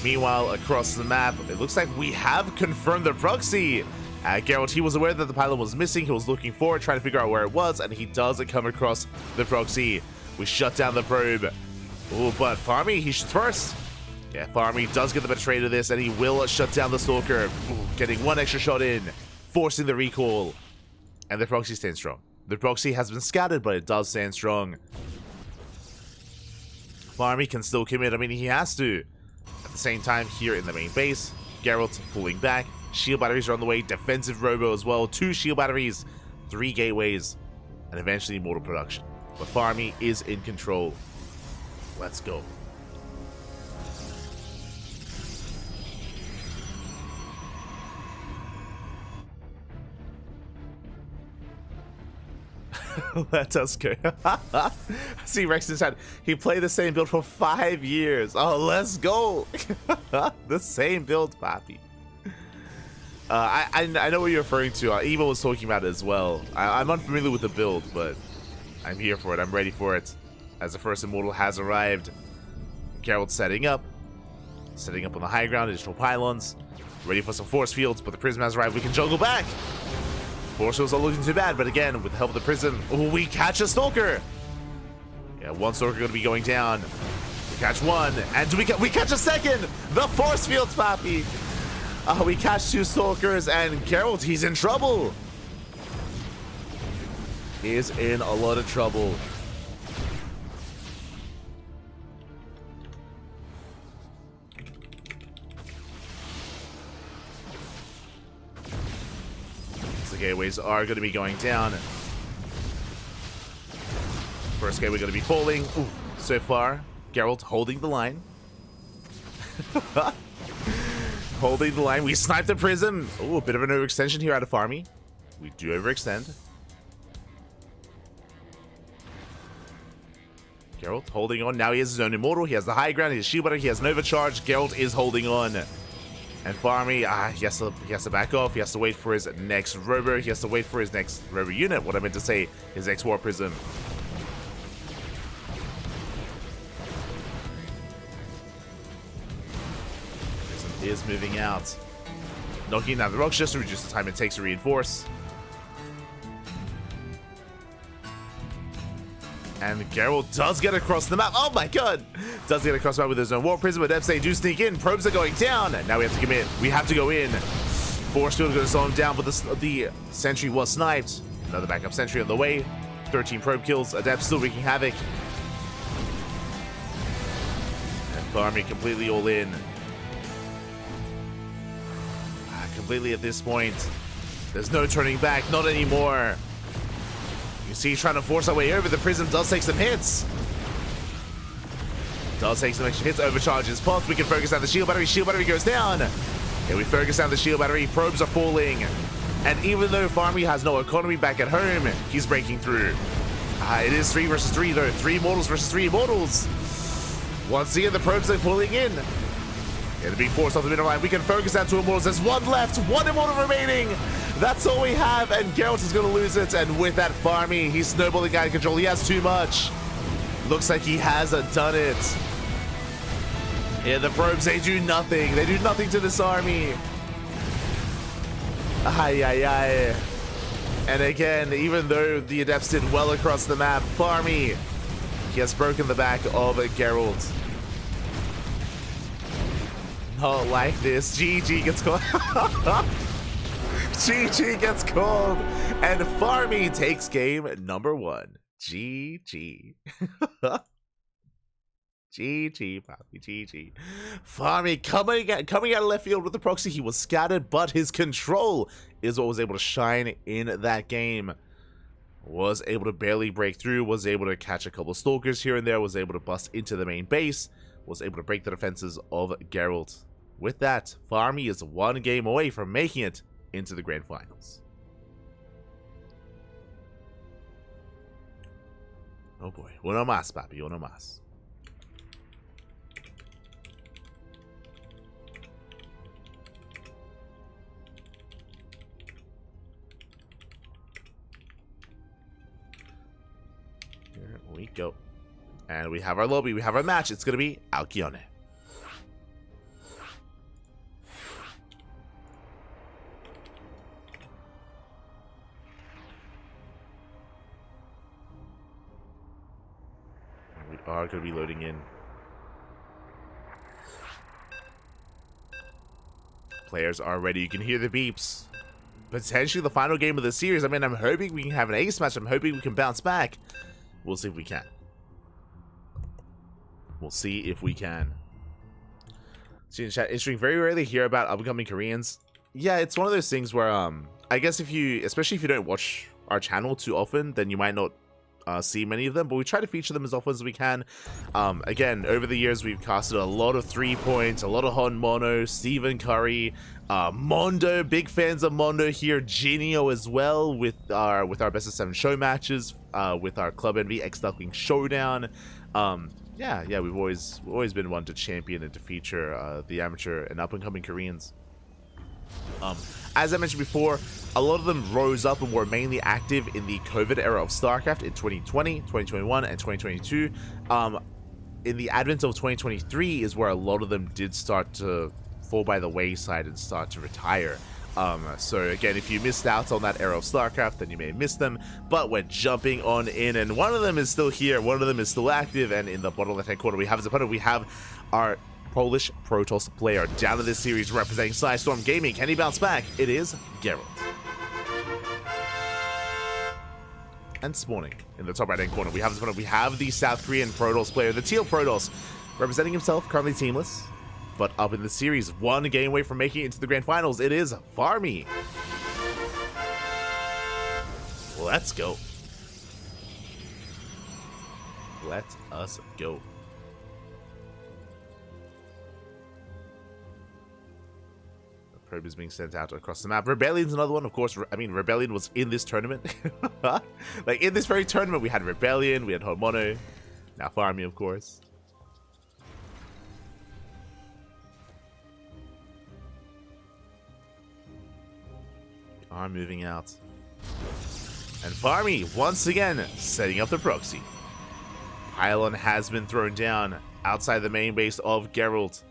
Meanwhile, across the map, it looks like we have confirmed the proxy. Geralt, he was aware that the pylon was missing. He was looking for it, trying to figure out where it was, and he does come across the proxy. We shut down the probe. Oh, but Farmy, he shoots first. Yeah, Farmy does get the betrayed of this, and he will shut down the Stalker. Ooh, getting one extra shot in, forcing the recall. And the proxy stands strong. The proxy has been scattered, but it does stand strong. Farmy can still commit. I mean, he has to. At the same time, here in the main base, Geralt pulling back. Shield batteries are on the way. Defensive robo as well. 2 shield batteries, 3 gateways, and eventually mortal production. But Farmy is in control. Let's go. Let us go. See Rex inside. He played the same build for 5 years. Oh, let's go. The same build, Papi. I know what you're referring to. Evo was talking about it as well. I'm unfamiliar with the build, but I'm here for it. I'm ready for it. As the first Immortal has arrived. Geralt setting up. Setting up on the high ground. Additional pylons. Ready for some force fields, but the Prism has arrived. We can juggle back. Force fields are looking too bad, but again, with the help of the Prism, we catch a Stalker. Yeah, one Stalker going to be going down. We catch one, and we catch a second. The force fields, Papi. We catch 2 Stalkers, and Geralt, he's in trouble. He is in a lot of trouble. The gateways are going to be going down. First gateway going to be falling. Ooh, so far, Geralt holding the line. Holding the line. We sniped the Prism. Oh, a bit of an overextension here out of Farmy. We do overextend. Geralt holding on. Now he has his own Immortal. He has the high ground. He has Shield Butter. He has Nova Charge. Geralt is holding on. And Farmy, he has to back off. He has to wait for his next Robo. He has to wait for his next Robo unit. What I meant to say, his next War Prism. Prism is moving out. Knocking down the rocks just to reduce the time it takes to reinforce. And Geralt does get across the map. Oh my god! Does get across the map with his own War Prism, but Depths, they do sneak in. Probes are going down. And now we have to commit. We have to go in. Force Field going to slow him down, but the sentry was sniped. Another backup sentry on the way. 13 probe kills. Adept still wreaking havoc. And Farmy completely all in. Completely at this point. There's no turning back. Not anymore. You see, he's trying to force our way over. The Prism does take some hits. Does take some extra hits. Overcharges popped. We can focus on the Shield Battery. Shield Battery goes down. Yeah, we focus on the Shield Battery. Probes are falling. And even though Farmy has no economy back at home, he's breaking through. It is 3 versus 3 though. 3 Immortals versus 3 Immortals. Once again, the Probes are pulling in. It'll be forced off the middle line. We can focus down 2 Immortals. There's 1 left. 1 Immortal remaining. That's all we have. And Geralt is going to lose it. And with that Farmy, he's snowballing out of control. He has too much. Looks like he has done it. Yeah, the Probes, they do nothing. They do nothing to this army. Ay. And again, even though the Adepts did well across the map, Farmy, he has broken the back of Geralt. Not like this. GG gets called. GG gets called. And Farmy takes game number 1. GG. GG, Poppy, GG. Farmy coming out of left field with the proxy. He was scattered, but his control is what was able to shine in that game. Was able to barely break through, was able to catch a couple stalkers here and there, was able to bust into the main base, was able to break the defenses of Geralt. With that, Farmy is 1 game away from making it into the grand finals. Oh boy, uno más, papi, uno más. Here we go. And we have our lobby, we have our match. It's going to be Alcyone. We are going to be loading in. Players are ready. You can hear the beeps. Potentially the final game of the series. I mean, I'm hoping we can have an ace match. I'm hoping we can bounce back. We'll see if we can. We'll see if we can. See in chat, interesting. Very rarely hear about upcoming Koreans. Yeah, it's one of those things where I guess if you, especially if you don't watch our channel too often, then you might not see many of them, but we try to feature them as often as we can. Again, over the years we've casted a lot of 3 points, a lot of Hon Mono, Stephen Curry, Mondo, big fans of Mondo here, Genio as well with our best of 7 show matches, with our Club Envy X Duckling Showdown. Yeah, we've always been one to champion and to feature the amateur and up and coming Koreans. As I mentioned before, a lot of them rose up and were mainly active in the COVID era of StarCraft in 2020, 2021, and 2022. In the advent of 2023 is where a lot of them did start to fall by the wayside and start to retire. So again, if you missed out on that era of StarCraft, then you may have missed them, but we're jumping on in, and one of them is still here, one of them is still active, and in the bottom left-hand corner we have as opponent, we have our Polish Protoss player down in this series representing Psystorm Gaming. Can he bounce back? It is Geralt. And spawning in the top right-hand corner, we have as opponent, we have the South Korean Protoss player, the Teal Protoss, representing himself, currently teamless, but up in the series, 1 game away from making it into the grand finals. It is Farmy. Let's go. Let us go. Probe is being sent out across the map. Rebellion's another one, of course. I mean, Rebellion was in this tournament. Like, in this very tournament, we had Rebellion, we had Hormono, now Farmy, of course. We are moving out. And Farmy, once again, setting up the proxy. Pylon has been thrown down outside the main base of Geralt.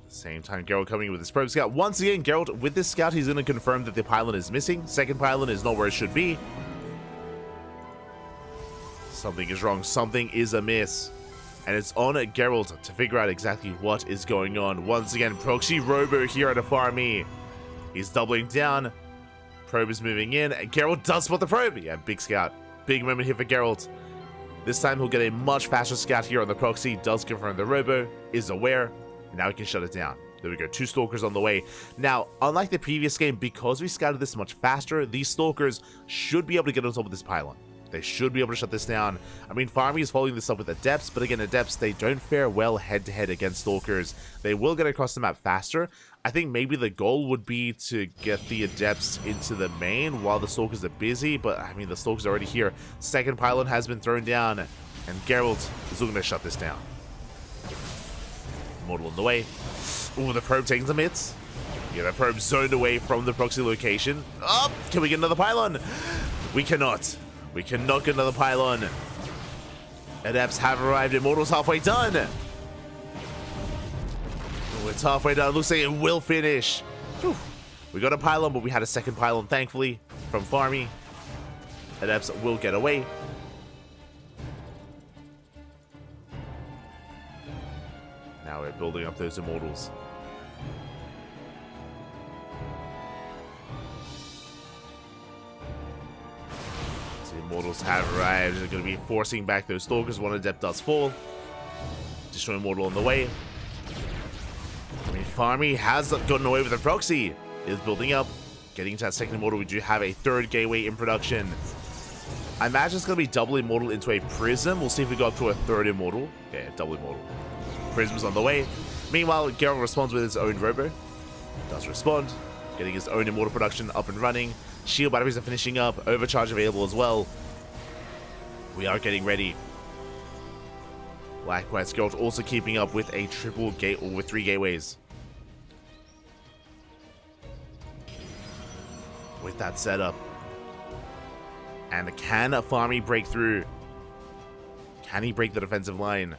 Same time, Geralt coming in with his probe scout. Once again, Geralt, with this scout, he's going to confirm that the pylon is missing. Second pylon is not where it should be. Something is wrong. Something is amiss. And it's on Geralt to figure out exactly what is going on. Once again, proxy robo here at a Farmy. He's doubling down. Probe is moving in. And Geralt does spot the probe. Yeah, big scout. Big moment here for Geralt. This time, he'll get a much faster scout here on the proxy. Does confirm the robo. Is aware. Now we can shut it down. There we go, 2 Stalkers on the way. Now, unlike the previous game, because we scouted this much faster, these Stalkers should be able to get on top of this pylon. They should be able to shut this down. I mean, Farmy is following this up with Adepts, but again, Adepts, they don't fare well head-to-head against Stalkers. They will get across the map faster. I think maybe the goal would be to get the Adepts into the main while the Stalkers are busy, but I mean, the Stalkers are already here. Second pylon has been thrown down, and Geralt is looking to shut this down. Mortal on the way. Ooh, the probe taking some hits. Yeah, the probe zoned away from the proxy location. Oh, can we get another pylon? We cannot. We cannot get another pylon. Adepts have arrived. Immortal's halfway done. Oh, it's halfway done. Looks like it will finish. Whew. We got a pylon, but we had a second pylon, thankfully, from Farmy. Adepts will get away. Now we're building up those Immortals. So Immortals have arrived. They're going to be forcing back those Stalkers. One Adept does fall. Destroy Immortal on the way. I mean, Farmy has gotten away with the proxy. Is building up. Getting into that second Immortal. We do have a third gateway in production. I imagine it's going to be double Immortal into a Prism. We'll see if we go up to a third Immortal. Yeah, double Immortal. Prism's on the way. Meanwhile, Geralt responds with his own robo. Does respond. Getting his own Immortal production up and running. Shield batteries are finishing up. Overcharge available as well. We are getting ready. Likewise, Geralt also keeping up with a triple gate, or with 3 gateways. With that setup. And can Farmy break through? Can he break the defensive line?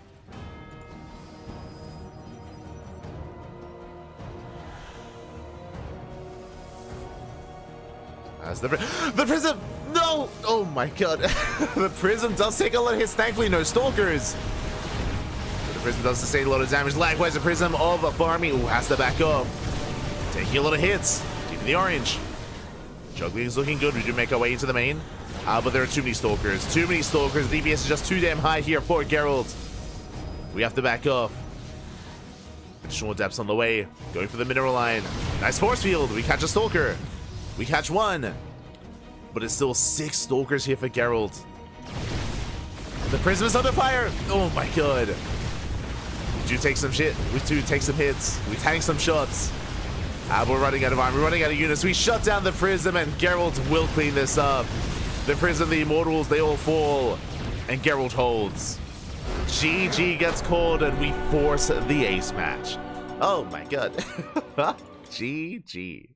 As the Prism! No! Oh my god. The Prism does take a lot of hits. Thankfully, no Stalkers. But the Prism does sustain a lot of damage. Likewise, the Prism of Farmy, who has to back up. Taking a lot of hits. Keeping the orange. Juggling is looking good. We do make our way into the main. But there are too many Stalkers. Too many Stalkers. DPS is just too damn high here for Geralt. We have to back up. Additional Adepts on the way. Going for the mineral line. Nice force field. We catch a Stalker. We catch one. But it's still 6 Stalkers here for Geralt. The Prism is under fire. Oh my god. We do take some shit. We do take some hits. We tank some shots. We're running out of armor. We're running out of units. We shut down the Prism, and Geralt will clean this up. The Prism, the Immortals, they all fall. And Geralt holds. GG gets called, and we force the ace match. Oh my god. GG.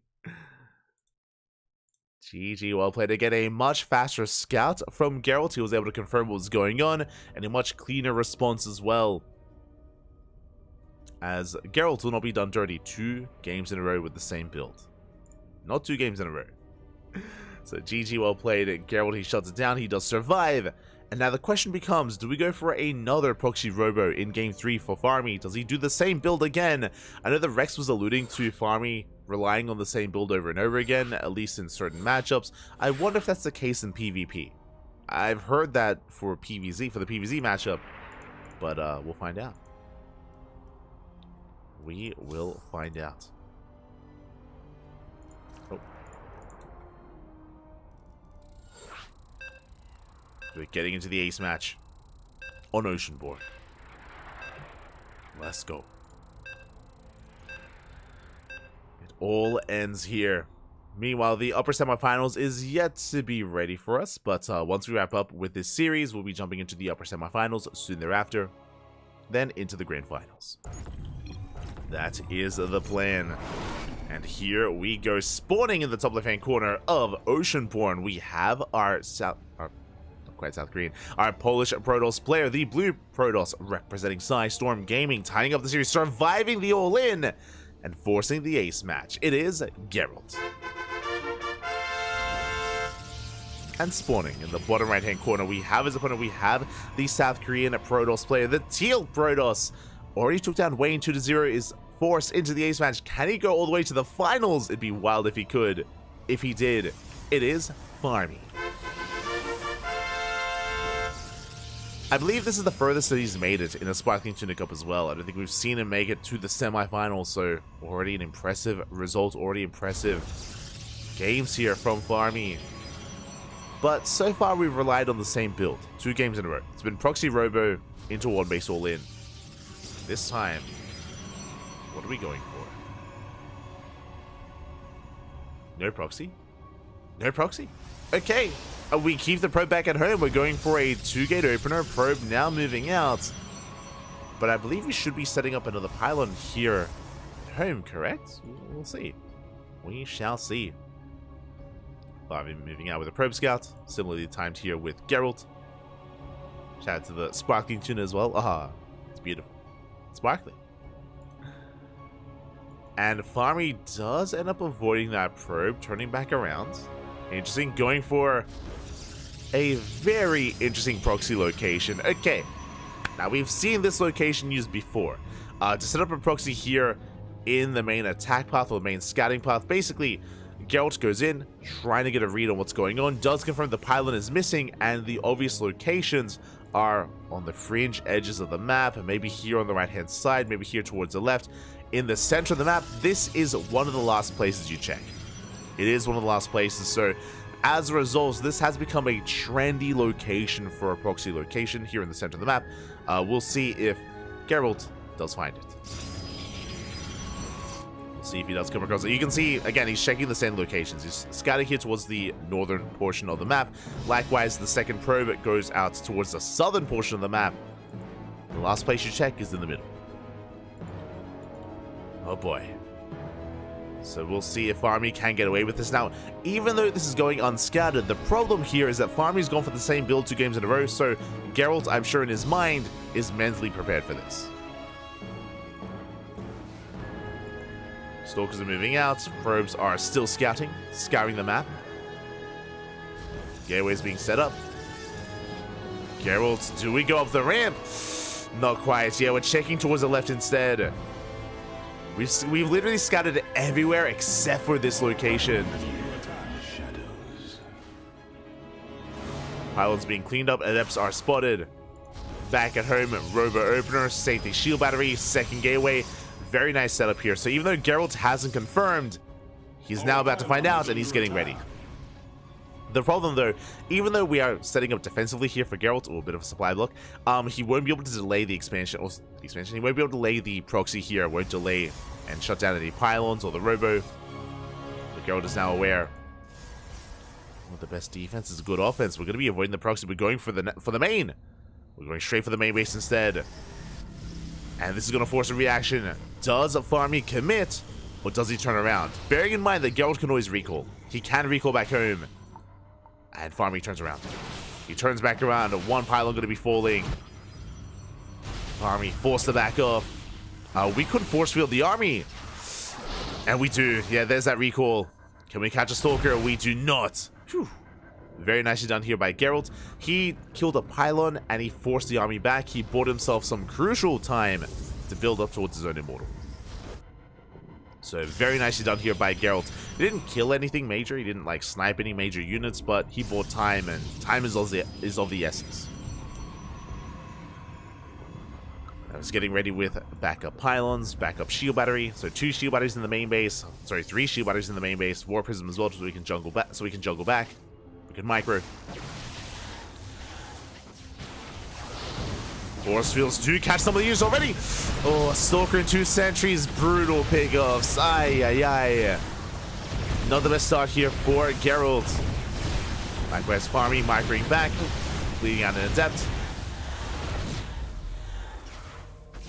GG, well played. Again, a much faster scout from Geralt. He was able to confirm what was going on, and a much cleaner response as well. As Geralt will not be done dirty 2 games in a row with the same build. Not 2 games in a row. So GG, well played. Geralt, he shuts it down. He does survive. And now the question becomes, do we go for another proxy robo in game 3 for Farmy? Does he do the same build again? I know that Rex was alluding to Farmy relying on the same build over and over again, at least in certain matchups. I wonder if that's the case in PvP. I've heard that for PvZ, for the PvZ matchup, but we'll find out. We will find out. Oh. We're getting into the ace match on Oceanborn. Let's go. all ends here. Meanwhile, the upper semifinals is yet to be ready for us, but once we wrap up with this series, we'll be jumping into the upper semifinals soon thereafter, then into the grand finals. That is the plan. And here we go, spawning in the top left-hand corner of Oceanborn. We have our not quite South Korean, our Polish Protoss player, the blue Protoss, representing Storm Gaming, tying up the series, surviving the all-in, and forcing the ace match. It is Geralt. And spawning in the bottom right-hand corner, we have his opponent. We have the South Korean Protoss player, the Teal Protoss. Already took down Wayne 2-0, is forced into the ace match. Can he go all the way to the finals? It'd be wild if he could. If he did, it is Farmy. I believe this is the furthest that he's made it in a Sparkling Tuna Cup as well. I don't think we've seen him make it to the semifinals, so already an impressive result, already impressive games here from Farmy. But so far we've relied on the same build, 2 games in a row. It's been Proxy Robo into 1-base all-in. This time, what are we going for? No Proxy? No Proxy? Okay. We keep the probe back at home. We're going for a 2-gate opener. Probe now moving out. But I believe we should be setting up another pylon here at home, correct? We'll see. We shall see. Farmy moving out with a probe scout. Similarly timed here with Geralt. Shout out to the Sparkling Tuna as well. Ah, it's beautiful. Sparkling. And Farmy does end up avoiding that probe, turning back around. Interesting, going for a very interesting proxy location. Okay, now we've seen this location used before. To set up a proxy here in the main attack path or the main scouting path, basically, Geralt goes in, trying to get a read on what's going on, does confirm the pylon is missing, and the obvious locations are on the fringe edges of the map, maybe here on the right-hand side, maybe here towards the left. In the center of the map, this is one of the last places you check. It is one of the last places, so as a result, this has become a trendy location for a proxy location here in the center of the map. We'll see if Geralt does find it. We'll see if he does come across it. You can see, again, he's checking the same locations. He's scouting here towards the northern portion of the map. Likewise, the second probe goes out towards the southern portion of the map. The last place you check is in the middle. Oh boy. So we'll see if Farmy can get away with this. Now, even though this is going unscattered, the problem here is that Farmy's gone for the same build 2 games in a row, so Geralt, I'm sure in his mind, is mentally prepared for this. Stalkers are moving out, probes are still scouting, scouring the map. Gateway's being set up. Geralt, do we go up the ramp? Not quite. Yeah, we're checking towards the left instead. We've literally scouted everywhere except for this location. Pylons being cleaned up, adepts are spotted. Back at home, Robo Opener, safety shield battery, second gateway. Very nice setup here. So even though Geralt hasn't confirmed, he's now about to find out and he's getting ready. The problem though, even though we are setting up defensively here for Geralt, or a bit of a supply block, he won't be able to delay the expansion, he won't be able to delay the proxy here, won't delay and shut down any pylons or the robo. But Geralt is now aware. Well, the best defense is good offense. We're going to be avoiding the proxy, we're going for the main. We're going straight for the main base instead. And this is going to force a reaction. Does Farmy commit, or does he turn around? Bearing in mind that Geralt can always recall. He can recall back home. And Farmy turns around. He turns back around. One pylon going to be falling. Farmy forced to back off. We could force field the army. And we do. Yeah, there's that recall. Can we catch a Stalker? We do not. Whew. Very nicely done here by Geralt. He killed a pylon and he forced the army back. He bought himself some crucial time to build up towards his own immortal. So very nicely done here by Geralt. He didn't kill anything major. He didn't like snipe any major units, but he bought time, and time is of the essence. I was getting ready with backup pylons, backup shield battery. So 2 shield batteries in the main base. Sorry, 3 shield batteries in the main base. War prism as well, so we can juggle back. We can micro. Force fields do catch some of these already. Oh, Stalker and 2 sentries. Brutal pickoffs. Ay, ay, ay. Not the best start here for Geralt. Likewise, Farmy microing back, bleeding out an Adept.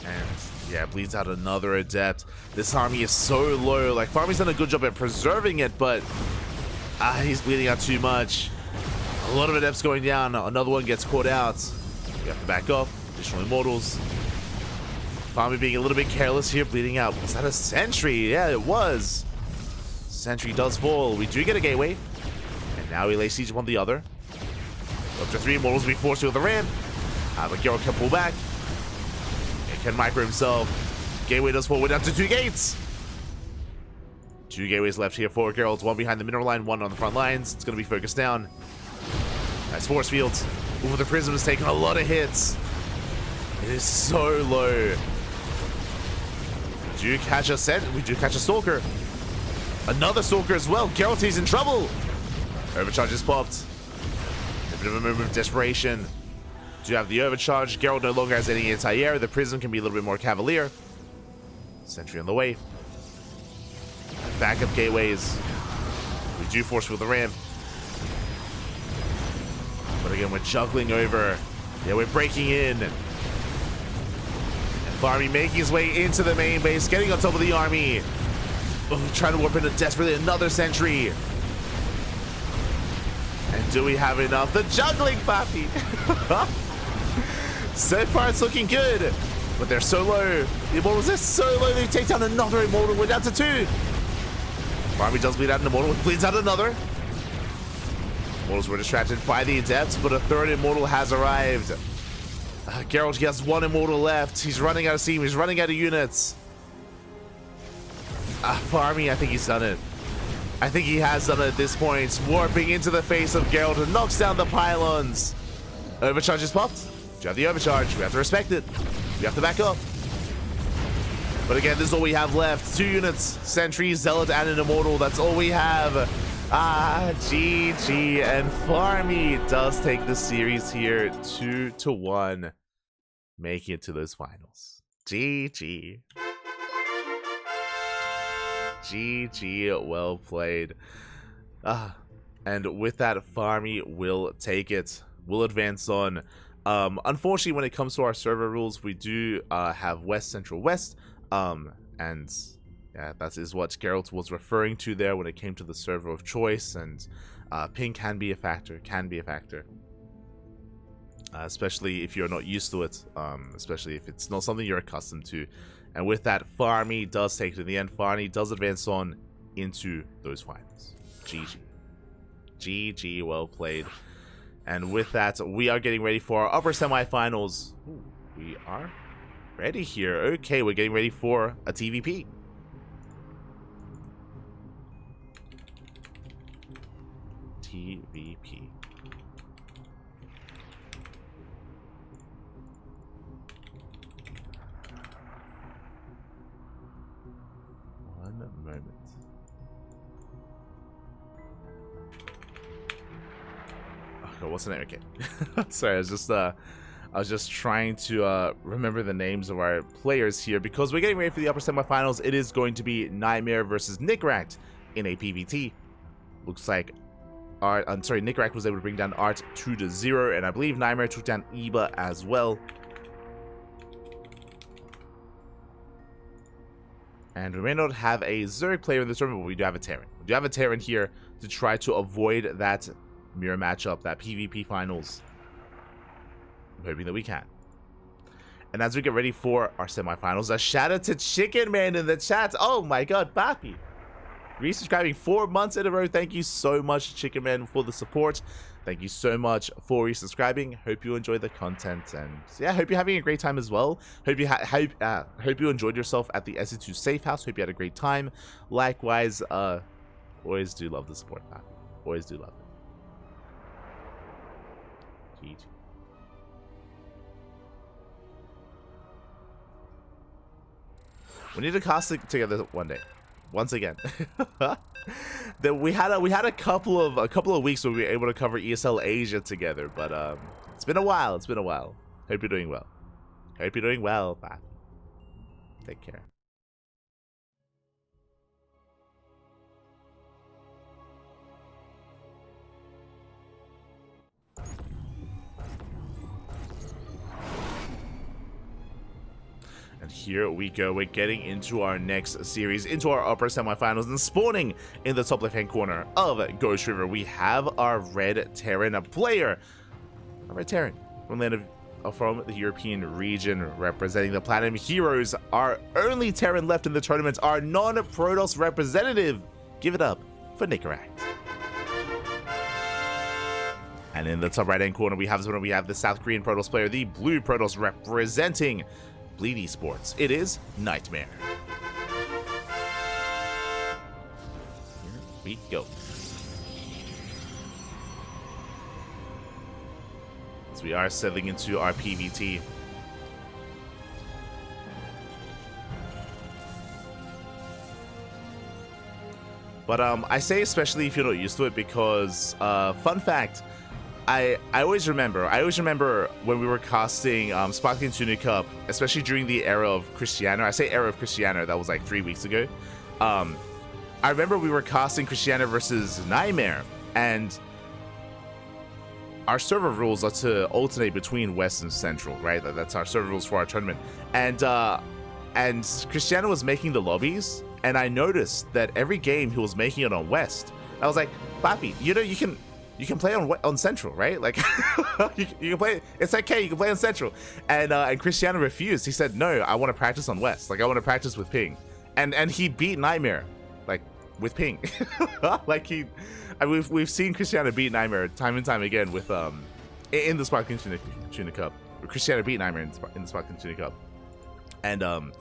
And yeah, bleeds out another Adept. This army is so low. Like, Farmy's done a good job at preserving it, but he's bleeding out too much. A lot of Adepts going down. Another one gets caught out. We have to back off. Additional Immortals. Farmy being a little bit careless here, bleeding out. Was that a Sentry? Yeah, it was. Sentry does fall. We do get a gateway. And now we lay siege upon the other. Up to 3 Immortals, we force with the ramp. But Geralt can pull back. And can micro himself. Gateway does fall. We're down to 2 gates. 2 gateways left here for Geralt. 1 behind the mineral line, 1 on the front lines. It's going to be focused down. Nice force fields. Ooh, the Prism is taking a lot of hits. It is so low. We do catch a Stalker. Another Stalker as well. Geralt is in trouble. Overcharge is popped. A bit of a moment of desperation. Do have the overcharge. Geralt no longer has any anti-air. The Prism can be a little bit more cavalier. Sentry on the way. Backup gateways. We do force with the ramp. But again, we're juggling over. Yeah, we're breaking in. And Farmy making his way into the main base, getting on top of the army. Oh, trying to warp into desperately another sentry. And do we have enough? The juggling, Papi! So far, it's looking good. But they're so low. The Immortals are so low, they take down another Immortal. We're down to 2. Farmy does bleed out an Immortal, bleeds out another. Immortals were distracted by the Adepts, but a 3rd Immortal has arrived. Geralt has 1 Immortal left. He's running out of steam. He's running out of units. Farmy, I think he's done it. I think he has done it at this point. Warping into the face of Geralt and knocks down the pylons. Overcharge is popped. Do you have the overcharge? We have to respect it. We have to back up. But again, this is all we have left. 2 units. Sentry, Zealot, and an Immortal. That's all we have. GG. And Farmy does take the series here 2-1. Making it to those finals. GG. GG, well played. And with that, Farmy will take it. We'll advance on. Unfortunately, when it comes to our server rules, we do have West, Central, West. And yeah, that is what Geralt was referring to there when it came to the server of choice. And ping can be a factor, especially if you're not used to it, especially if it's not something you're accustomed to. And with that, Farmy does take it in the end. Farmy does advance on into those finals. GG. GG, well played. And with that, we are getting ready for our upper semifinals. Ooh, we are ready here. Okay, we're getting ready for a TVP. TVP. Moment. Oh, what's the name? Okay. Sorry, I was just trying to remember the names of our players here because we're getting ready for the upper semifinals. It is going to be Nightmare versus Nickrat in a PvT. Looks like Nickrat was able to bring down Art 2-0, and I believe Nightmare took down Eba as well. And we may not have a Zerg player in this tournament, but we do have a Terran. We do have a Terran here to try to avoid that mirror matchup, that PvP finals. I'm hoping that we can. And as we get ready for our semifinals, a shout out to Chicken Man in the chat. Oh my god, Papi. Resubscribing 4 months in a row. Thank you so much, Chicken Man, for the support. Thank you so much for resubscribing. Hope you enjoy the content, and yeah, hope you're having a great time as well. Hope you enjoyed yourself at the SE2 Safe House. Hope you had a great time. Likewise, always do love the support, Papi. Always do love it. GG. We need to cast it together one day. Once again. We had a couple of weeks where we were able to cover ESL Asia together, but it's been a while. Hope you're doing well. Hope you're doing well, Bye. Take care. And here we go. We're getting into our next series, into our upper semifinals, and spawning in the top left-hand corner of Ghost River, we have our Red Terran player. A Red Terran from the European region, representing the Platinum Heroes. Our only Terran left in the tournament, our non-Protoss representative. Give it up for Nicaract. And in the top right-hand corner, we have the South Korean Protoss player, the Blue Protoss representing Bleed Esports. It is Nightmare. Here we go. As we are settling into our PVT. But I say especially if you're not used to it because, fun fact, I always remember when we were casting Sparkling Tuna Cup, especially during the era of Cristiano. I say era of Cristiano, that was like 3 weeks ago. I remember we were casting Cristiano versus Nightmare, and our server rules are to alternate between West and Central, right? That's our server rules for our tournament. And Cristiano was making the lobbies, and I noticed that every game he was making it on West. I was like, Papi, you know, you can play on Central, right? Like, you can play. It's okay. You can play on Central. And Cristiano refused. He said, "No, I want to practice on West. Like, I want to practice with Ping." And he beat Nightmare, like with Ping. Like we've seen Cristiano beat Nightmare time and time again with in the Sparkling Tuna Cup. Cristiano beat Nightmare in the Sparkling Tuna Cup. And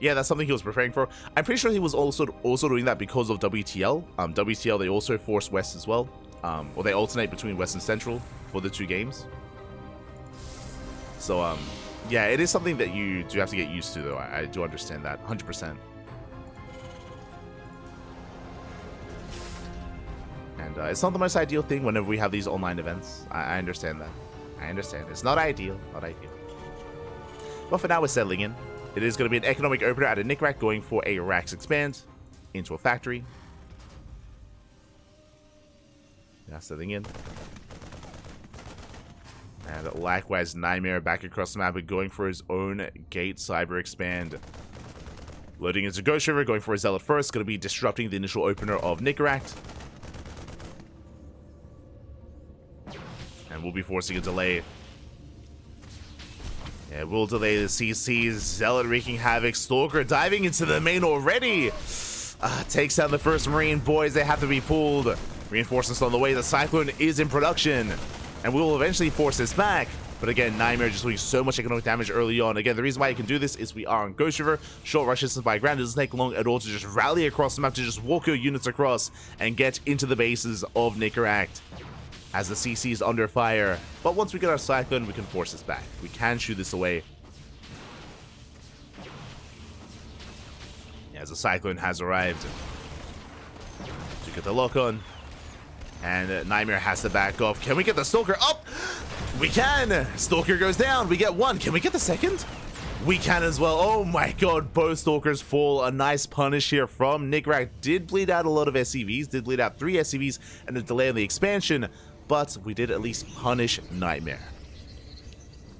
yeah, that's something he was preparing for. I'm pretty sure he was also doing that because of WTL. WTL, they also force West as well. Or they alternate between West and Central for the 2 games. So, yeah, it is something that you do have to get used to, though. I do understand that, 100%. And it's not the most ideal thing whenever we have these online events. I understand that. I understand. It's not ideal, not ideal. But for now, we're settling in. It is going to be an economic opener out of Nicaract, going for a Rax Expand into a factory. Yeah, settling in. And likewise, Nightmare back across the map, but going for his own Gate Cyber Expand. Loading into Ghost River, going for a Zealot first, going to be disrupting the initial opener of Nicaract. And we'll be forcing a delay. Yeah, we'll delay the CCs. Zealot wreaking havoc. Stalker diving into the main already. Takes down the first Marine. Boys, they have to be pulled. Reinforcements on the way. The Cyclone is in production, and we will eventually force this back. But again, Nightmare just doing so much economic damage early on. Again, the reason why you can do this is we are on Ghost River. Short rush distance by ground. It doesn't take long at all to just rally across the map, to just walk your units across and get into the bases of Nicaract as the CC is under fire. But once we get our Cyclone, we can force this back. We can shoot this away. As the Cyclone has arrived to get the lock on. And Nightmare has to back off. Can we get the Stalker up? We can! Stalker goes down. We get one. Can we get the second? We can as well. Oh my god, both Stalkers fall. A nice punish here from Nicaract. Did bleed out a lot of SCVs. Did bleed out 3 SCVs and a delay on the expansion. But we did at least punish Nightmare.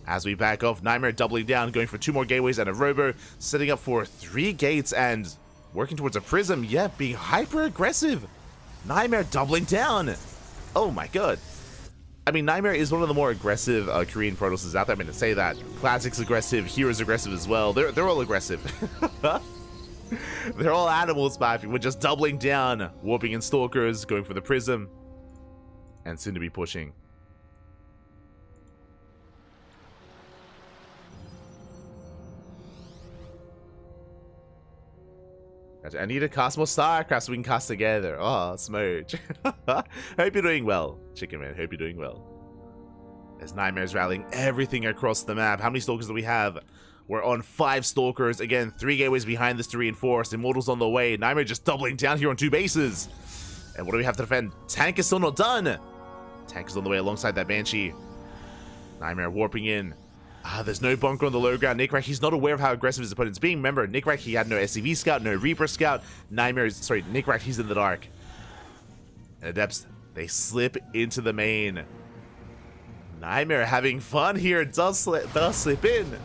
As we back off, Nightmare doubling down, going for 2 more gateways and a robo. Setting up for 3 gates and working towards a prism. Yeah, being hyper aggressive. Nightmare doubling down. Oh my god. I mean, Nightmare is one of the more aggressive Korean Protosses out there. I mean, to say that. Classic's aggressive, Hero's aggressive as well. They're all aggressive. They're all animals, but we're just doubling down. Warping in Stalkers, going for the prism. And soon to be pushing. I need to cast more StarCraft so we can cast together. Oh, smooch. Hope you're doing well, Chicken Man. Hope you're doing well. As Nightmare's rallying everything across the map. How many Stalkers do we have? We're on 5 Stalkers. Again, 3 gateways behind this to reinforce. Immortals on the way. Nightmare just doubling down here on 2 bases. And what do we have to defend? Tank is still not done. Tank is on the way alongside that Banshee. Nightmare warping in. There's no bunker on the low ground. Nickrack, he's not aware of how aggressive his opponent's being. Remember, Nickrack, he had no SCV scout, no Reaper scout. Nickrack, he's in the dark. And Adepts, they slip into the main. Nightmare having fun here, does slip in.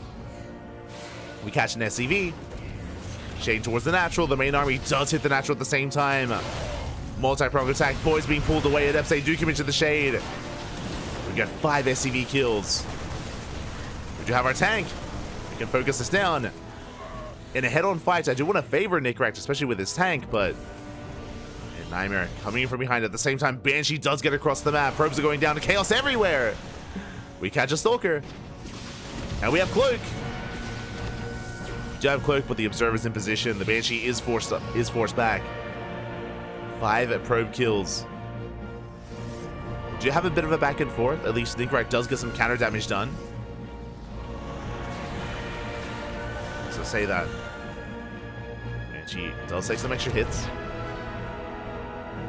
We catch an SCV. Shade towards the natural. The main army does hit the natural at the same time. Multi-pronged attack. Boys being pulled away. Adepts, they do come into the shade. We got 5 SCV kills. We do have our tank. We can focus this down. In a head-on fight, I do want to favor Nickrack, especially with his tank, but... And Nightmare coming in from behind at the same time. Banshee does get across the map. Probes are going down to chaos everywhere. We catch a Stalker. And we have Cloak. We do have Cloak, but the Observer's in position. The Banshee is forced back. 5 probe kills. Do you have a bit of a back and forth? At least Nickrack does get some counter damage done. So say that. Banshee does take some extra hits.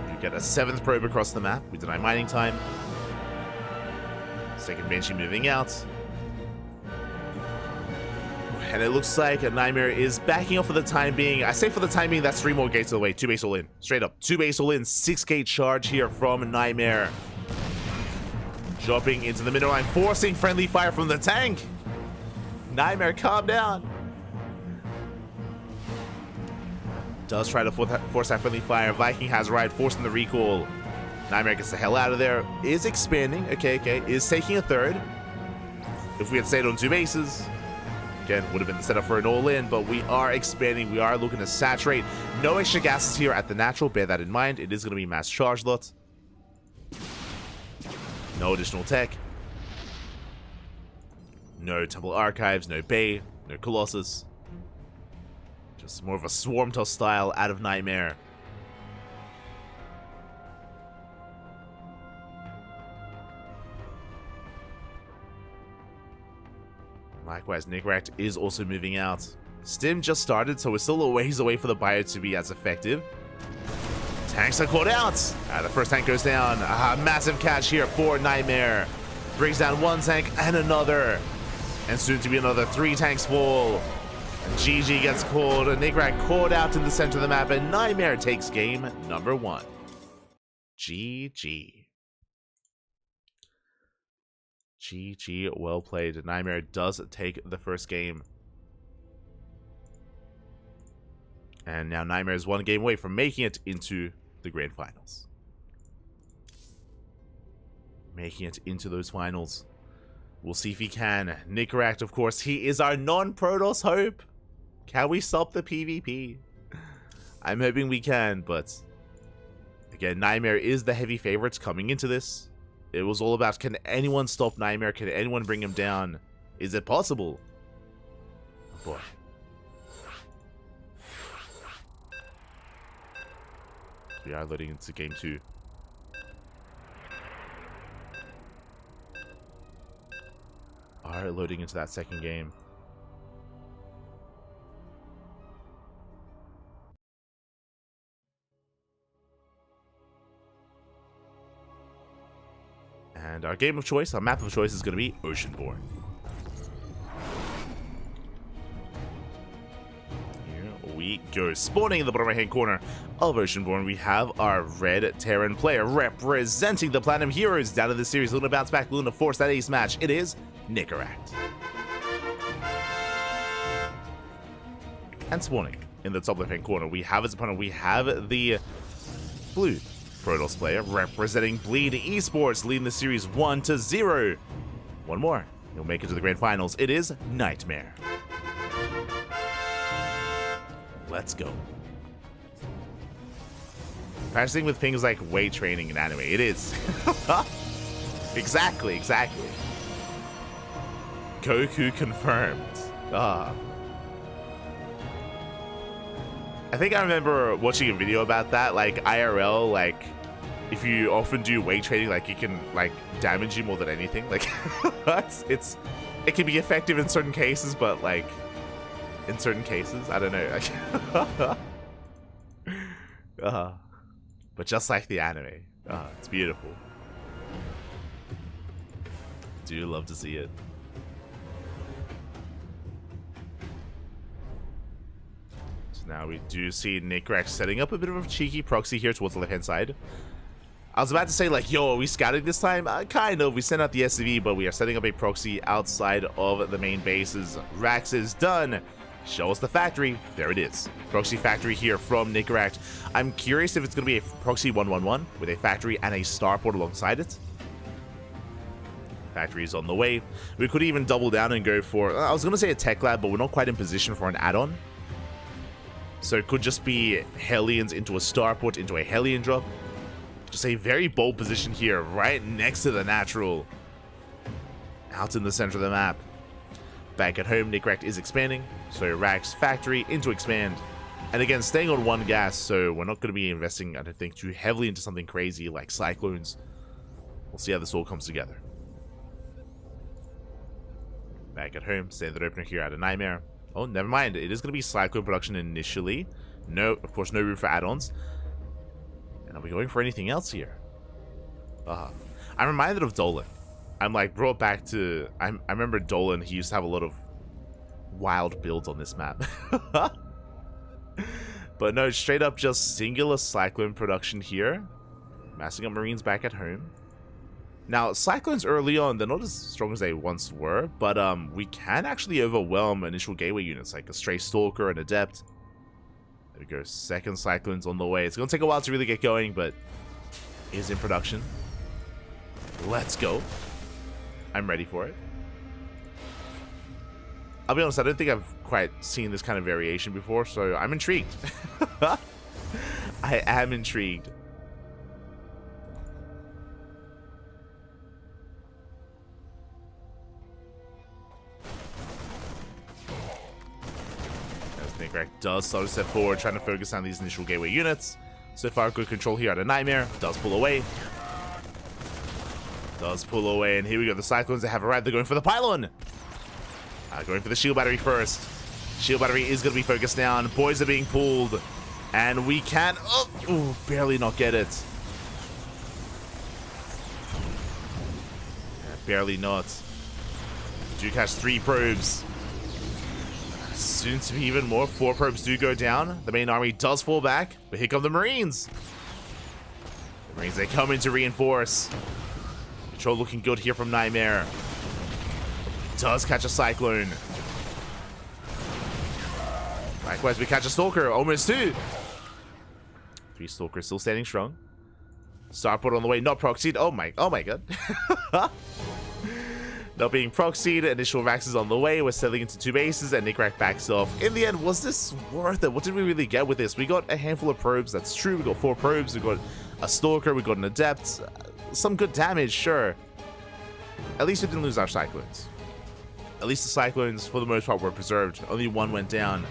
You get a 7th probe across the map. We deny mining time. Second Banshee moving out. And it looks like a Nightmare is backing off for the time being. I say for the time being, that's 3 more gates away. 2 base all in. Straight up. 2 base all in. 6 gate charge here from Nightmare. Dropping into the middle line, forcing friendly fire from the tank. Nightmare, calm down. Does try to force that friendly fire. Viking has ride, forcing the recall. Nightmare gets the hell out of there. Is expanding. Okay. Is taking a 3rd. If we had stayed on 2 bases, again, would have been the setup for an all-in, but we are expanding. We are looking to saturate. No extra gases here at the natural. Bear that in mind. It is going to be mass charge lot. No additional tech. No Temple Archives. No Bay. No Colossus. Just more of a Swarm Toss style out of Nightmare. Likewise, Nickrack is also moving out. Stim just started, so we're still a ways away for the bio to be as effective. Tanks are caught out. The first tank goes down. Massive catch here for Nightmare. Brings down 1 tank and another. And soon to be another 3 tanks fall. And GG gets called. And Nickrack caught out in the center of the map. And Nightmare takes game number 1. GG. GG, well played. Nightmare does take the first game. And now Nightmare is 1 game away from making it into the grand finals. Making it into those finals. We'll see if he can. Nickrack, of course, he is our non-Protoss hope. Can we stop the PvP? I'm hoping we can, but again, Nightmare is the heavy favorites coming into this. It was all about, can anyone stop Nightmare? Can anyone bring him down? Is it possible? Oh boy. We are loading into game 2. Are loading into that second game. And our game of choice, our map of choice is going to be Oceanborn. Here we go. Spawning in the bottom right hand corner of Oceanborn, we have our red Terran player representing the Platinum Heroes down in the series. Luna bounce back, Luna force that ace match. It is Nickrack. And spawning in the top left hand corner, we have his opponent. We have the blue Protoss player representing Bleed Esports, leading the series 1-0. One more. He'll make it to the grand finals. It is Nightmare. Let's go. Practicing with things like weight training in anime. It is. Exactly. Goku confirmed. I think I remember watching a video about that, like IRL, like if you often do weight training, like it can like damage you more than anything. Like it can be effective in certain cases, but like in certain cases, I don't know. But just like the anime, it's beautiful. Do love to see it. Now we do see Nickrak setting up a bit of a cheeky proxy here towards the left-hand side. I was about to say, like, yo, are we scouting this time? Kind of. We sent out the SCV, but we are setting up a proxy outside of the main bases. Rax is done. Show us the factory. There it is. Proxy factory here from Nickrak. I'm curious if it's going to be a proxy 111 with a factory and a starport alongside it. Factory is on the way. We could even double down and go for, I was going to say a tech lab, but we're not quite in position for an add-on. So it could just be Hellions into a starport, into a Hellion drop. Just a very bold position here, right next to the natural. Out in the center of the map. Back at home, Nickrak is expanding. So Rax factory into expand. And again, staying on one gas, so we're not going to be investing, I don't think, too heavily into something crazy like Cyclones. We'll see how this all comes together. Back at home, standard opener here out of Nightmare. Oh, never mind. It is going to be Cyclone production initially. No, of course, no room for add-ons. And are we going for anything else here? I'm reminded of Dolan. I'm like brought back to... I remember Dolan, he used to have a lot of wild builds on this map. But no, straight up just singular Cyclone production here. Massing up Marines back at home. Now, Cyclones early on, they're not as strong as they once were, but we can actually overwhelm initial gateway units like a Stray Stalker and Adept. There we go, second Cyclones on the way. It's going to take a while to really get going, but it is in production. Let's go. I'm ready for it. I'll be honest, I don't think I've quite seen this kind of variation before, so I'm intrigued. I am intrigued. Nickrak does start to step forward, trying to focus on these initial gateway units. So far, good control here out of Nightmare. Does pull away. Does pull away, and here we go. The Cyclones, they have arrived. They're going for the pylon. Going for the shield battery first. Shield battery is going to be focused down. Boys are being pulled. And we can... Oh, barely not get it. Yeah, barely not. Do catch 3 probes. Soon to be even more. 4 probes do go down. The main army does fall back, but here come the Marines. The Marines, they come in to reinforce. Control looking good here from Nightmare. Does catch a Cyclone. Likewise, we catch a Stalker. Almost 2. 3 Stalkers still standing strong. Starport on the way, not proxied. Oh my god. Not being proxied, initial Rax is on the way. We're settling into 2 bases, and Nickrak backs off. In the end, was this worth it? What did we really get with this? We got a handful of probes, that's true. We got 4 probes, we got a Stalker, we got an Adept. Some good damage, sure. At least we didn't lose our Cyclones. At least the Cyclones, for the most part, were preserved. Only 1 went down.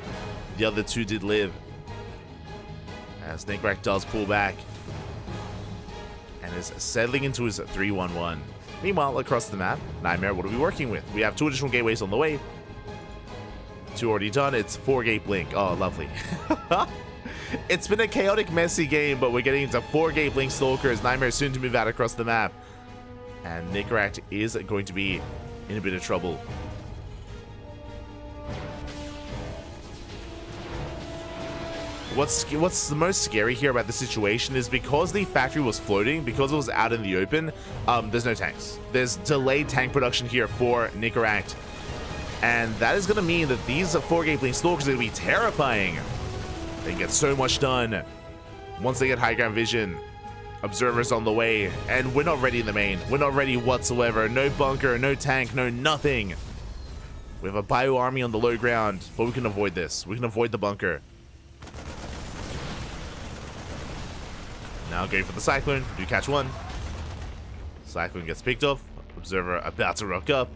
The other 2 did live. As Nickrak does pull back. And is settling into his 3-1-1. Meanwhile, across the map, Nightmare, what are we working with? We have 2 additional gateways on the way. 2 already done. It's 4-gate blink. Oh, lovely. It's been a chaotic, messy game, but we're getting into 4-gate blink Stalkers. Nightmare is soon to move out across the map. And Nickrak is going to be in a bit of trouble. What's the most scary here about the situation is because the factory was floating, because it was out in the open, there's no tanks. There's delayed tank production here for Nickrak. And that is going to mean that these 4-gate blink Stalkers are going to be terrifying. They can get so much done once they get high ground vision. Observers on the way, and we're not ready in the main. We're not ready whatsoever. No bunker, no tank, no nothing. We have a bio army on the low ground, but we can avoid this. We can avoid the bunker. Now going for the Cyclone. Do catch 1. Cyclone gets picked off. Observer about to rock up.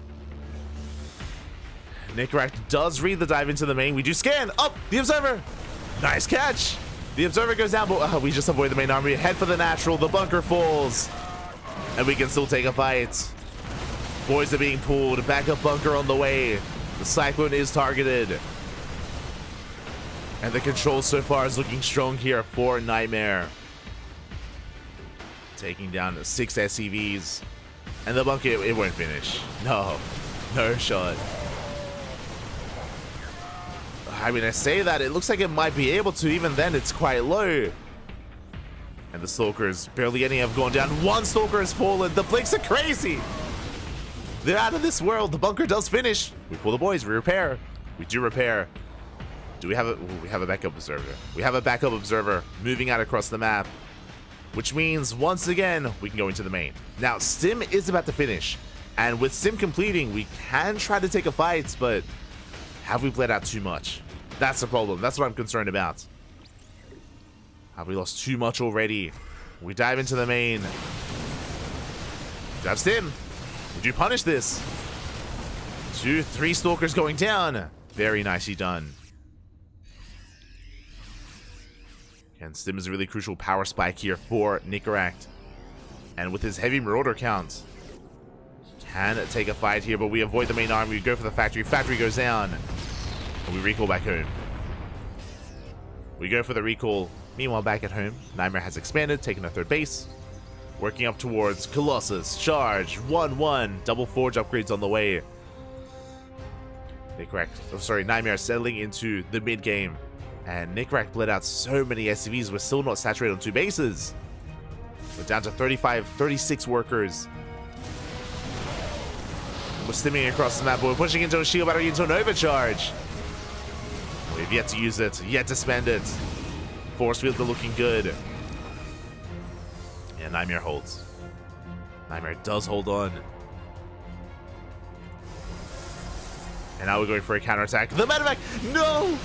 Nickrak does read the dive into the main. We do scan. Up the Observer. Nice catch. The Observer goes down, but we just avoid the main army. Head for the natural. The bunker falls. And we can still take a fight. Boys are being pulled. Backup bunker on the way. The Cyclone is targeted. And the control so far is looking strong here for Nightmare. Taking down 6 SCVs. And the bunker, it won't finish. No shot. I mean, I say that, it looks like it might be able to. Even then, it's quite low. And the Stalkers, barely any have gone down. One Stalker has fallen. The Blinks are crazy. They're out of this world. The bunker does finish. We pull the boys. We repair. We do repair. Do we have a... Ooh, we have a backup observer. We have a backup observer moving out across the map. Which means, once again, we can go into the main. Now, Stim is about to finish. And with Stim completing, we can try to take a fight, but have we bled out too much? That's the problem. That's what I'm concerned about. Have we lost too much already? We dive into the main. Grab Stim. Would you punish this? 2, 3 Stalkers going down. Very nicely done. And Stim is a really crucial power spike here for Nicaract. And with his heavy Marauder count, can take a fight here, but we avoid the main army. We go for the factory. Factory goes down. And we recall back home. We go for the recall. Meanwhile, back at home, Nightmare has expanded, taken a 3rd base. Working up towards Colossus. Charge. 1-1. Double Forge upgrades on the way. Nightmare settling into the mid game. And Nicaract bled out so many SCVs. We're still not saturated on 2 bases. We're down to 35, 36 workers. We're stimming across the map, but we're pushing into a shield battery, into an overcharge. We've yet to use it, yet to spend it. Force fields are looking good. And Nightmare holds. Nightmare does hold on. And now we're going for a counterattack. The medevac! No!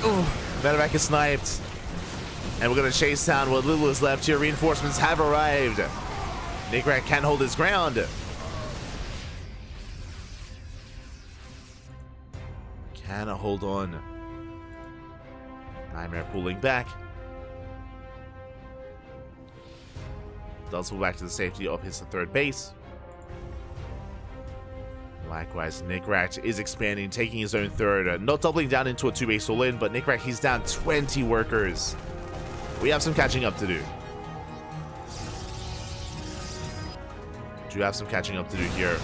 Oh, medevac is sniped. And we're going to chase down what little is left here. Reinforcements have arrived. Nicaract can hold his ground. Can hold on. Nightmare pulling back. Does pull back to the safety of his 3rd base. Likewise, Nicaract is expanding, taking his own 3rd. Not doubling down into a 2-base all-in, but Nicaract, he's down 20 workers. We have some catching up to do. Do have some catching up to do here.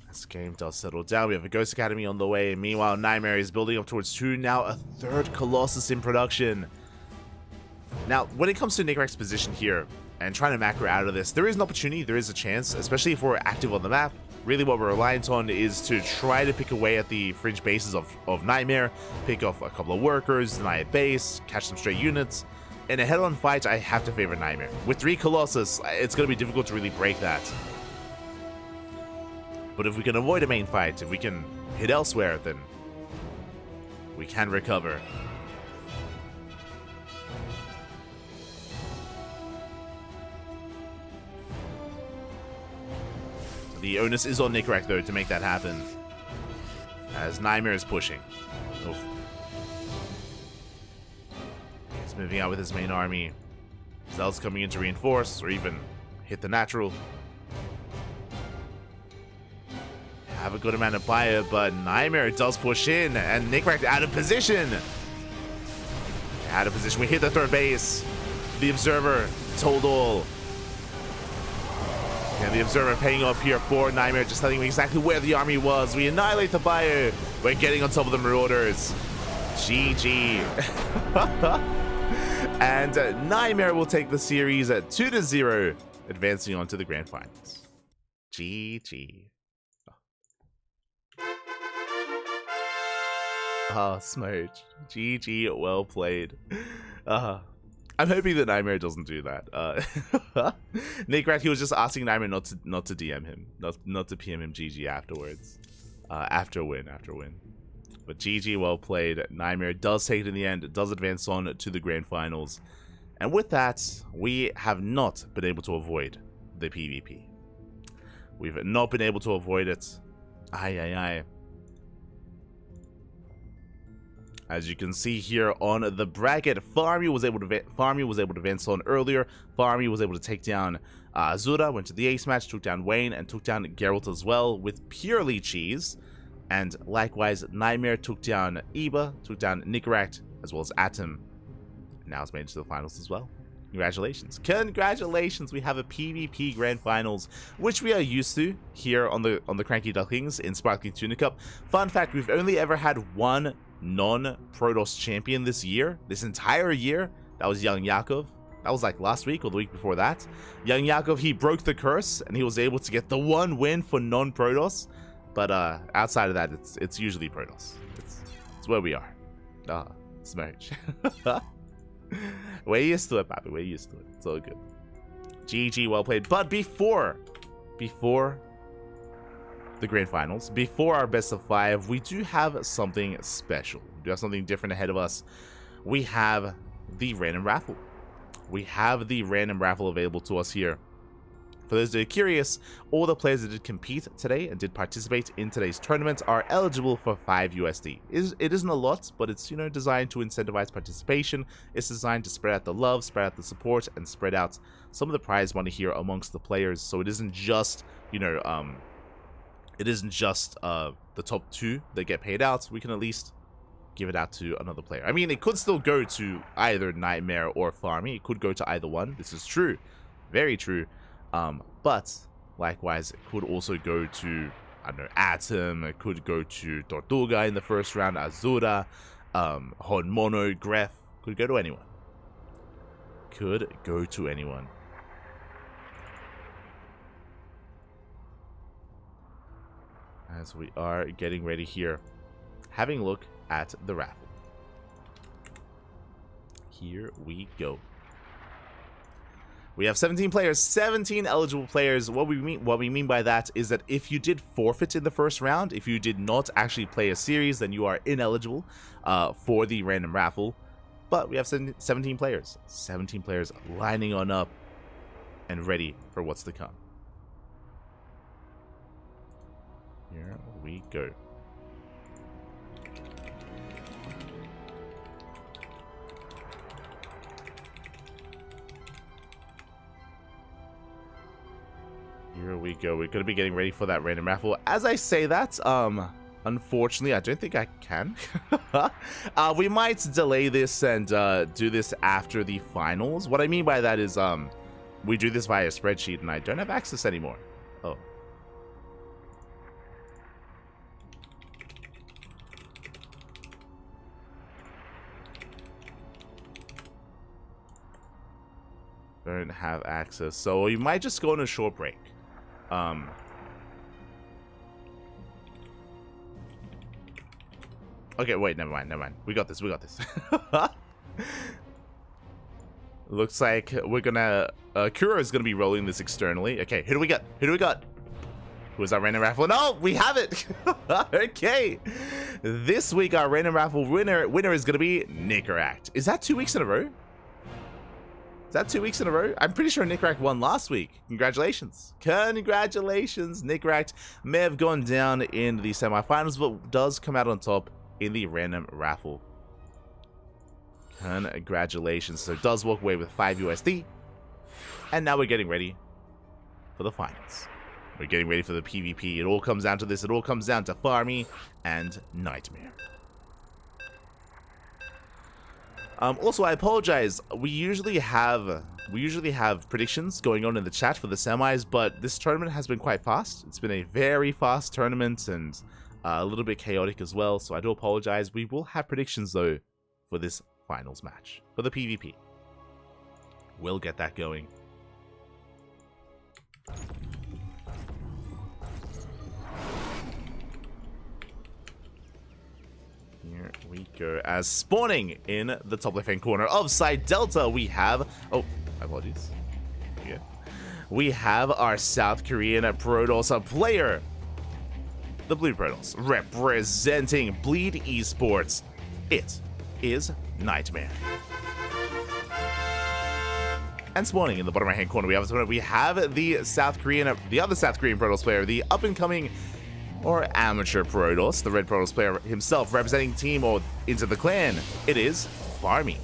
This game does settle down. We have a Ghost Academy on the way. Meanwhile, Nightmare is building up towards 2. Now a 3rd Colossus in production. Now, when it comes to Nicaract's position here and trying to macro out of this, there is an opportunity, there is a chance, especially if we're active on the map. Really what we're reliant on is to try to pick away at the fringe bases of Nightmare, pick off a couple of workers, deny a base, catch some stray units. In a head-on fight, I have to favor Nightmare. With 3 Colossus, it's going to be difficult to really break that. But if we can avoid a main fight, if we can hit elsewhere, then we can recover. The onus is on Nicaract, though, to make that happen. As Nightmare is pushing. Oof. He's moving out with his main army. Zell's coming in to reinforce, or even hit the natural. Have a good amount of fire, but Nightmare does push in, and Nicaract out of position. Out of position. We hit the 3rd base. The Observer told all. And the Observer paying off here for Nightmare, just telling me exactly where the army was. We annihilate the bio. We're getting on top of the Marauders. GG. And Nightmare will take the series at 2-0, advancing on to the grand finals. GG. Smooch. GG, well played. I'm hoping that Nightmare doesn't do that. Nicaract, he was just asking Nightmare not to DM him, not to PM him GG afterwards. After win. But GG, well played. Nightmare does take it in the end, does advance on to the grand finals. And with that, we have not been able to avoid the PvP. We've not been able to avoid it. Aye. As you can see here on the bracket, Farmy was able to advance on earlier. Farmy was able to take down Azura, went to the ace match, took down Wayne, and took down Geralt as well with purely cheese. And likewise, Nightmare took down Eba, took down Nicaract, as well as Atom. Now it's made it to the finals as well. Congratulations. Congratulations, we have a PvP Grand Finals, which we are used to here on the CranKy Ducklings in Sparkling Tuna Cup. Fun fact, we've only ever had one non-Protoss champion this year, this entire year. That was Young Yakov. That was like last week or the week before that. Young Yakov, he broke the curse and he was able to get the one win for non-Protoss. But outside of that, it's usually Protoss. It's where we are. Smirch. We're used to it, Pappy. We're used to it. It's all good. GG, well played. But before the Grand Finals, before our best of 5, we do have something special. We do have something different ahead of us. We have the random raffle. We have the random raffle available to us here. For those that are curious, all the players that did compete today and did participate in today's tournament are eligible for 5 USD. It isn't a lot, but it's, you know, designed to incentivize participation. It's designed to spread out the love, spread out the support, and spread out some of the prize money here amongst the players. So it isn't just, you know, the top 2 that get paid out. We can at least give it out to another player. I mean, it could still go to either Nightmare or Farmy. It could go to either one. This is true. Very true. But likewise, it could also go to, I don't know, Atom. It could go to Tortuga in the first round, Azura, Honmono, Gref. Could go to anyone. Could go to anyone. As we are getting ready here, having a look at the raffle. Here we go. We have 17 players, 17 eligible players. What we mean by that is that if you did forfeit in the first round, if you did not actually play a series, then you are ineligible for the random raffle. But we have 17 players. 17 players lining on up and ready for what's to come. Here we go. Here we go. We're going to be getting ready for that random raffle. As I say that, unfortunately, I don't think I can. We might delay this and do this after the finals. What I mean by that is we do this via spreadsheet and I don't have access anymore. Oh. Don't have access. So we might just go on a short break. Okay, wait, never mind. We got this. Looks like we're gonna Kuro is gonna be rolling this externally. Okay, who do we got? Who is our random raffle? No, we have it. Okay, this week our random raffle winner is gonna be Nicaract. Is that 2 weeks in a row? Is that 2 weeks in a row? I'm pretty sure Nicaract won last week. Congratulations. Congratulations. Nicaract may have gone down in the semifinals, but does come out on top in the random raffle. Congratulations. So it does walk away with 5 USD. And now we're getting ready for the finals. We're getting ready for the PvP. It all comes down to this. It all comes down to Farmy and Nightmare. Also, I apologize. We usually have predictions going on in the chat for the semis, but this tournament has been quite fast. It's been a very fast tournament and a little bit chaotic as well, so I do apologize. We will have predictions though for this finals match for the PvP. We'll get that going. Here we go. As spawning in the top left-hand corner of side Delta, we have... Oh, my apologies. Yeah. We have our South Korean Protoss player. The Blue Protoss representing Bleed Esports. It is Nightmare. And spawning in the bottom right-hand corner, we have the other South Korean Protoss player, the up-and-coming or amateur Protoss, the red Protoss player himself, representing team or into the clan. It is Farmy.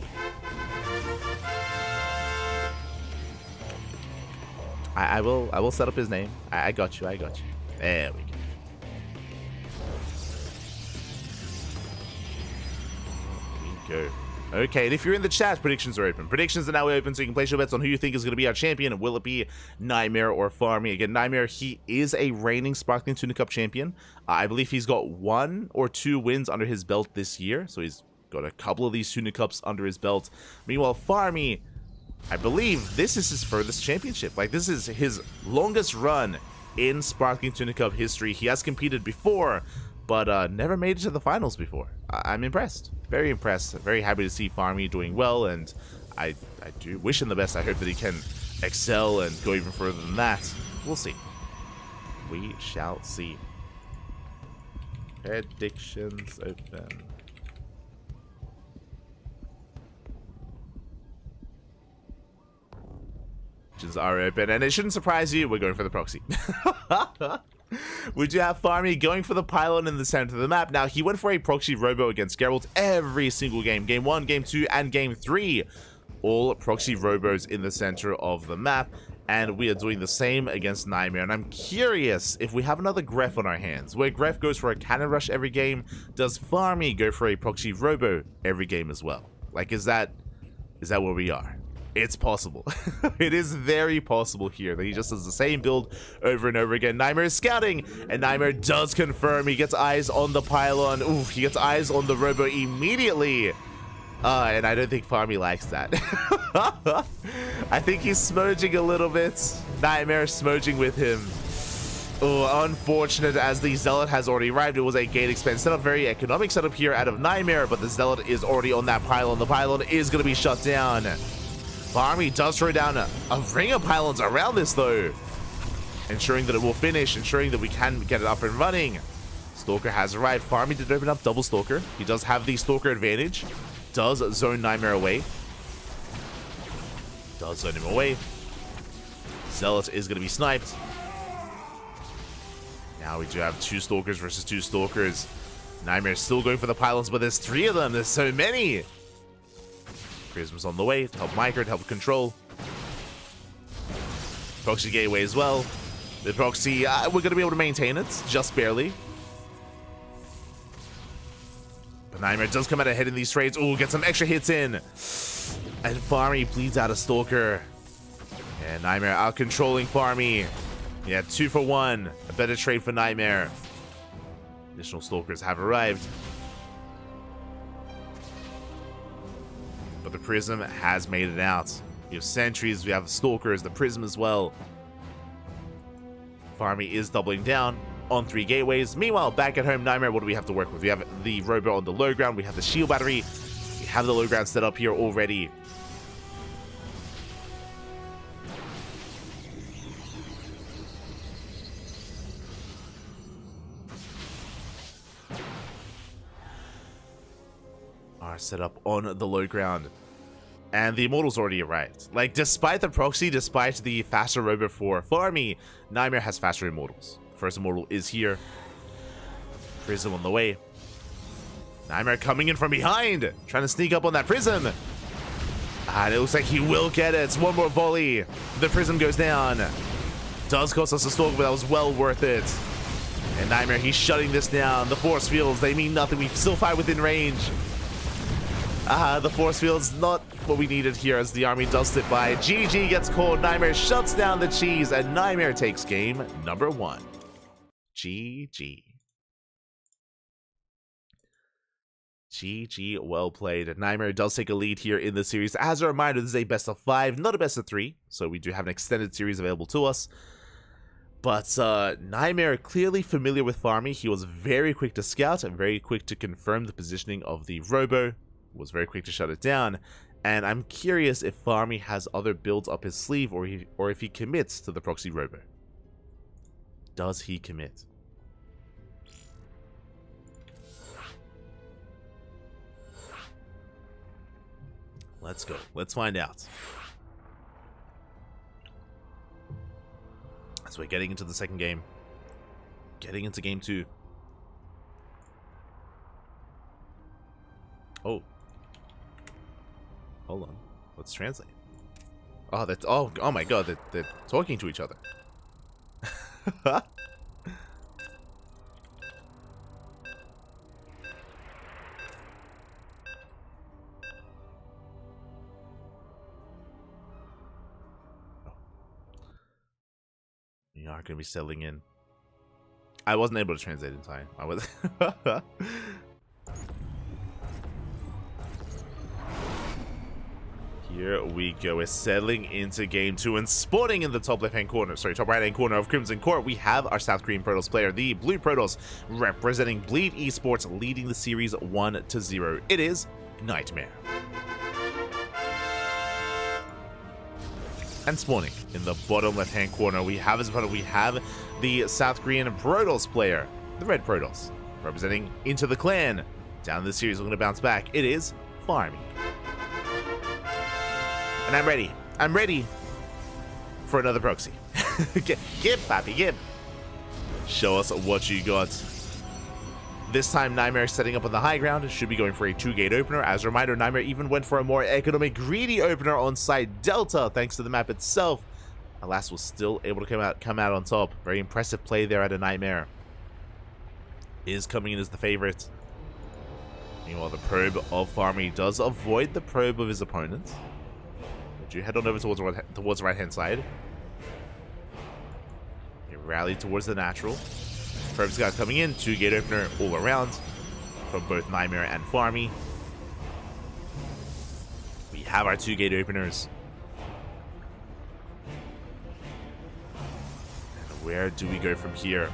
I will set up his name. I got you. There we go. go. Okay, and if you're in the chat, predictions are open. Predictions are now open, so you can place your bets on who you think is going to be our champion. Will it be Nightmare or Farmy? Again, Nightmare, he is a reigning Sparkling Tuna Cup champion. I believe he's got 1 or 2 wins under his belt this year, so he's got a couple of these Tuna Cups under his belt. Meanwhile, Farmy, I believe this is his furthest championship. Like, this is his longest run in Sparkling Tuna Cup history. He has competed before, but never made it to the finals before. I'm impressed. Very impressed. Very happy to see Farmy doing well, and I do wish him the best. I hope that he can excel and go even further than that. We'll see. We shall see. Predictions open. Predictions are open, and it shouldn't surprise you, we're going for the proxy. We do have Farmy going for the pylon in the center of the map. Now, he went for a proxy robo against Geralt every single game. Game 1, Game 2, and Game 3. All proxy robos in the center of the map. And we are doing the same against Nightmare. And I'm curious if we have another Gref on our hands, where Gref goes for a cannon rush every game. Does Farmy go for a proxy robo every game as well? Like, is that where we are? It's possible. It is very possible here that he just does the same build over and over again. Nightmare is scouting, and Nightmare does confirm. He gets eyes on the pylon. Oof, he gets eyes on the robo immediately. And I don't think Farmy likes that. I think he's smudging a little bit. Nightmare smudging with him. Oh, unfortunate, as the Zealot has already arrived. It was a gate expense setup. Very economic setup here out of Nightmare, but the Zealot is already on that pylon. The pylon is going to be shut down. Farmy does throw down a ring of pylons around this, though, ensuring that it will finish, ensuring that we can get it up and running. Stalker has arrived. Farmy did open up double Stalker. He does have the Stalker advantage. Does zone Nightmare away. Does zone him away. Zealot is going to be sniped. Now we do have 2 Stalkers versus 2 Stalkers. Nightmare is still going for the pylons, but there's 3 of them. There's so many. Prism's on the way to help Micro, to help control. Proxy gateway as well. The proxy, we're going to be able to maintain it, just barely. But Nightmare does come out ahead in these trades. Oh, get some extra hits in. And Farmy bleeds out a Stalker. And Nightmare out controlling Farmy. Yeah, 2 for 1. A better trade for Nightmare. Additional Stalkers have arrived. But the Prism has made it out. We have Sentries, we have Stalkers, the Prism as well. Farmy is doubling down on 3 gateways. Meanwhile, back at home, Nightmare, what do we have to work with? We have the Robo on the low ground, we have the shield battery, we have the low ground set up here already. Are set up on the low ground. And the Immortal's already arrived. Like, despite the proxy, despite the faster robo for Farmy, Nightmare has faster Immortals. First Immortal is here. Prism on the way. Nightmare coming in from behind, trying to sneak up on that Prism. And it looks like he will get it. One more volley. The Prism goes down. Does cost us a Stalk, but that was well worth it. And Nightmare, he's shutting this down. The force fields, they mean nothing. We still fight within range. The force field's not what we needed here, as the army does slip by. GG gets called. Nightmare shuts down the cheese, and Nightmare takes game number 1. GG. GG, well played. Nightmare does take a lead here in the series. As a reminder, this is a best of 5, not a best of 3, so we do have an extended series available to us. But Nightmare, clearly familiar with Farmy. He was very quick to scout and very quick to confirm the positioning of the Robo. Was very quick to shut it down. And I'm curious if Farmy has other builds up his sleeve, or if he commits to the proxy robo. Does he commit? Let's go. Let's find out. So we're getting into the second game. Getting into game 2. Oh. Hold on. Let's translate. Oh, that's oh my god, they're talking to each other. We are going to be settling in. I wasn't able to translate in time. I was... Here we go. We're settling into game 2 and spawning in the top left-hand corner, sorry, top right-hand corner of Crimson Court, we have our South Korean Protoss player, the Blue Protoss, representing Bleed Esports, leading the series 1-0. It is Nightmare. And spawning in the bottom left-hand corner, we have the South Korean Protoss player, the Red Protoss, representing Into the Clan. Down in the series, we're going to bounce back. It is Farmy. And I'm ready. I'm ready for another proxy. Give, Pappy, give. Show us what you got. This time, Nightmare setting up on the high ground. Should be going for a 2-gate opener. As a reminder, Nightmare even went for a more economic, greedy opener on site Delta, thanks to the map itself. Alas, was still able to come out on top. Very impressive play there at a Nightmare. Is coming in as the favorite. Meanwhile, the probe of Farmy does avoid the probe of his opponent. You head on over towards the right-hand side. You rally towards the natural. Probe Scout coming in, 2-gate opener all around from both Nightmare and Farmy. We have our 2-gate openers. And where do we go from here?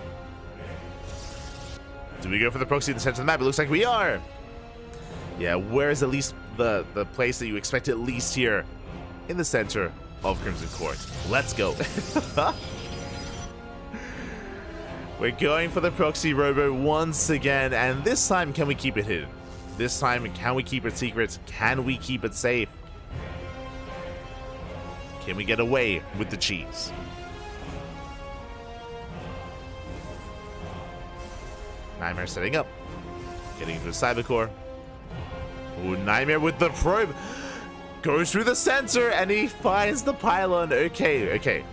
Do we go for the proxy in the center of the map? It looks like we are. Yeah, where is at least the place that you expect at least here? In the center of Crimson Court. Let's go. We're going for the proxy robo once again, and this time, can we keep it hidden? This time, can we keep it secret? Can we keep it safe? Can we get away with the cheese? Nightmare setting up. Getting into the Cybercore. Ooh, Nightmare with the probe. Goes through the center, and he finds the pylon. Okay.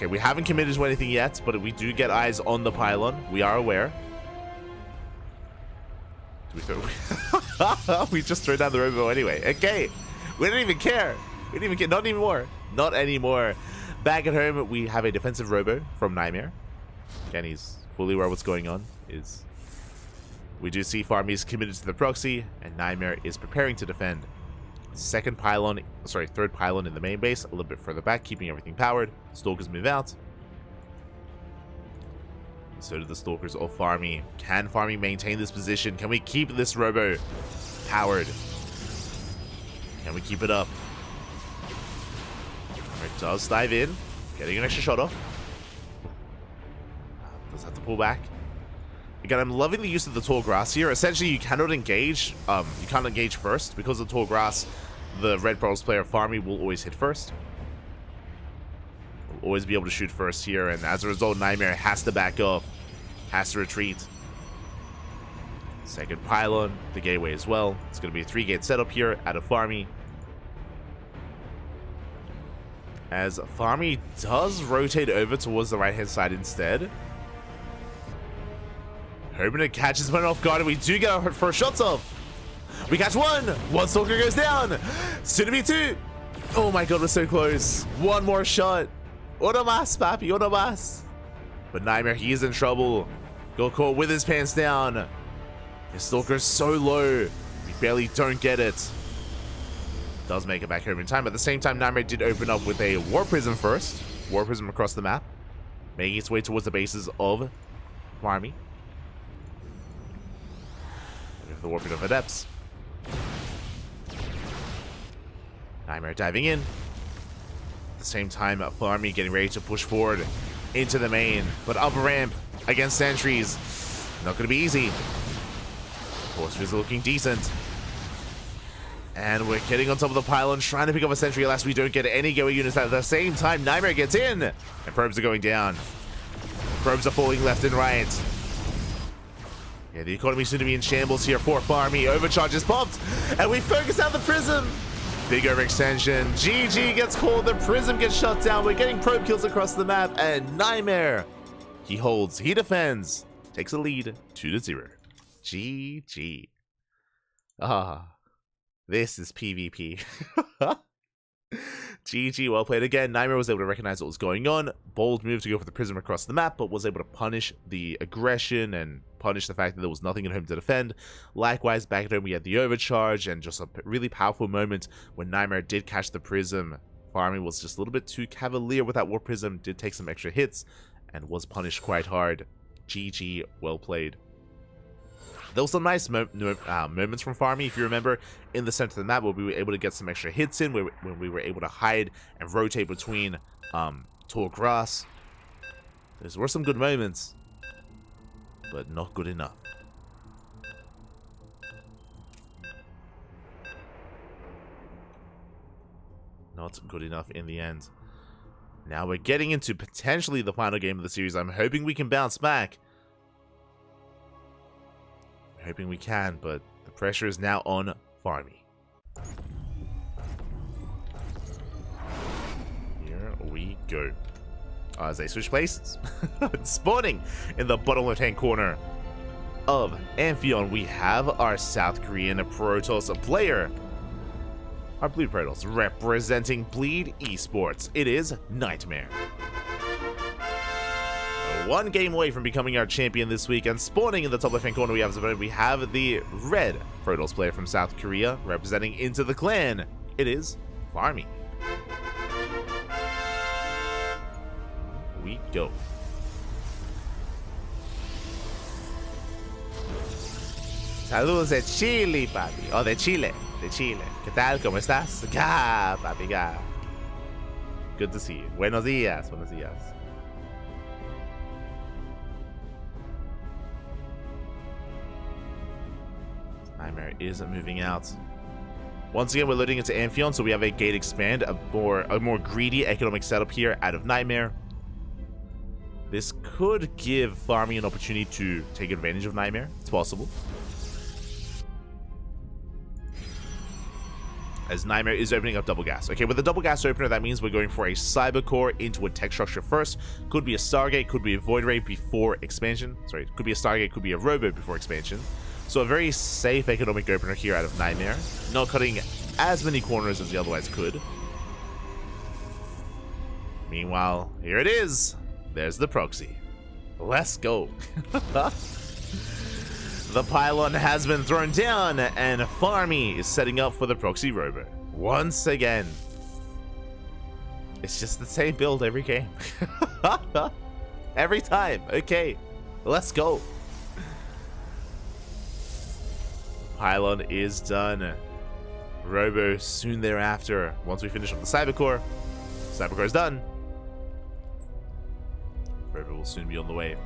We haven't committed to anything yet, but we do get eyes on the pylon. We are aware. Do we throw? We just throw down the robo anyway. Okay. We don't even care. We don't even care. Not anymore. Not anymore. Back at home, we have a defensive robo from Nightmare. Again, he's fully aware of what's going on. We do see Farmy's committed to the proxy, and Nightmare is preparing to defend. Third pylon in the main base, a little bit further back, keeping everything powered. Stalkers move out. So do the Stalkers of Farmy. Can Farmy maintain this position? Can we keep this robo powered? Can we keep it up? It does dive in, getting an extra shot off. Does have to pull back. Again, I'm loving the use of the tall grass here. Essentially, you cannot engage. You can't engage first because of the tall grass. The Red Protoss player Farmy will always hit first. Will always be able to shoot first here, and as a result, Nightmare has to back up, has to retreat. Second pylon, the gateway as well. It's going to be a 3-gate setup here out of Farmy. As Farmy does rotate over towards the right-hand side instead. Hoping to catch his opponent off guard, and we do get our first shots off. We catch one. One Stalker goes down. Soon to be 2. Oh my god, we're so close. One more shot. Uno más, papi, uno más. But Nightmare, he is in trouble. Got caught with his pants down. His Stalker's so low. We barely don't get it. Does make it back home in time. At the same time, Nightmare did open up with a War Prism first. War Prism across the map. Making its way towards the bases of Farmy. The Warping of Adepts. Nightmare diving in. At the same time, Farmy getting ready to push forward into the main. But up ramp against sentries. Not going to be easy. Force is looking decent. And we're getting on top of the pylon, trying to pick up a sentry. Alas, we don't get any going units at the same time. Nightmare gets in. And probes are going down. Probes are falling left and right. Yeah, the economy soon to be in shambles here for Farmy. Overcharge is popped, and we focus out the Prism. Big overextension. GG gets called. The Prism gets shut down. We're getting probe kills across the map, and Nightmare, he holds, he defends, takes a lead 2-0. GG. Ah, this is PvP. GG, well played again. Nightmare was able to recognize what was going on. Bold move to go for the prism across the map, but was able to punish the aggression and punish the fact that there was nothing at home to defend. Likewise, back at home we had the overcharge and just a really powerful moment when Nightmare did catch the prism. Farming was just a little bit too cavalier with that War Prism, did take some extra hits, and was punished quite hard. GG, well played. There was some nice moments from Farmy, if you remember, in the center of the map where we were able to get some extra hits in, when we were able to hide and rotate between tall grass. Those were some good moments, but not good enough. Not good enough in the end. Now we're getting into potentially the final game of the series. I'm hoping we can bounce back. I'm hoping we can, but the pressure is now on Farmy. Here we go. As they switch places. Spawning in the bottom left-hand corner of Amphion, we have our South Korean Protoss player. Our Blue Protoss representing Bleed Esports. It is Nightmare. One game away from becoming our champion this week, and spawning in the top left-hand corner we have the red Protoss player from South Korea representing Into the Clan. It is Farmy. We go. Saludos de Chile, papi. Oh, de Chile. De Chile. ¿Qué tal? ¿Cómo estás? Ga, papi, ga. Good to see you. Buenos días. Buenos días. Nightmare is moving out. Once again, we're loading into Amphion, so we have a gate expand, a more greedy economic setup here out of Nightmare. This could give Farmy an opportunity to take advantage of Nightmare. It's possible. As Nightmare is opening up double gas. Okay, with the double gas opener, that means we're going for a cyber core into a tech structure first. Could be a Stargate, could be a Void Ray before expansion. Sorry, could be a Stargate, could be a Robo before expansion. So a very safe economic opener here out of Nightmare. Not cutting as many corners as he otherwise could. Meanwhile, here it is. There's the proxy. Let's go. The pylon has been thrown down, and Farmy is setting up for the proxy robo. Once again. It's just the same build every game. Every time. Okay, let's go. Pylon is done. Robo soon thereafter. Once we finish up the Cybercore. Cybercore is done. Robo will soon be on the way.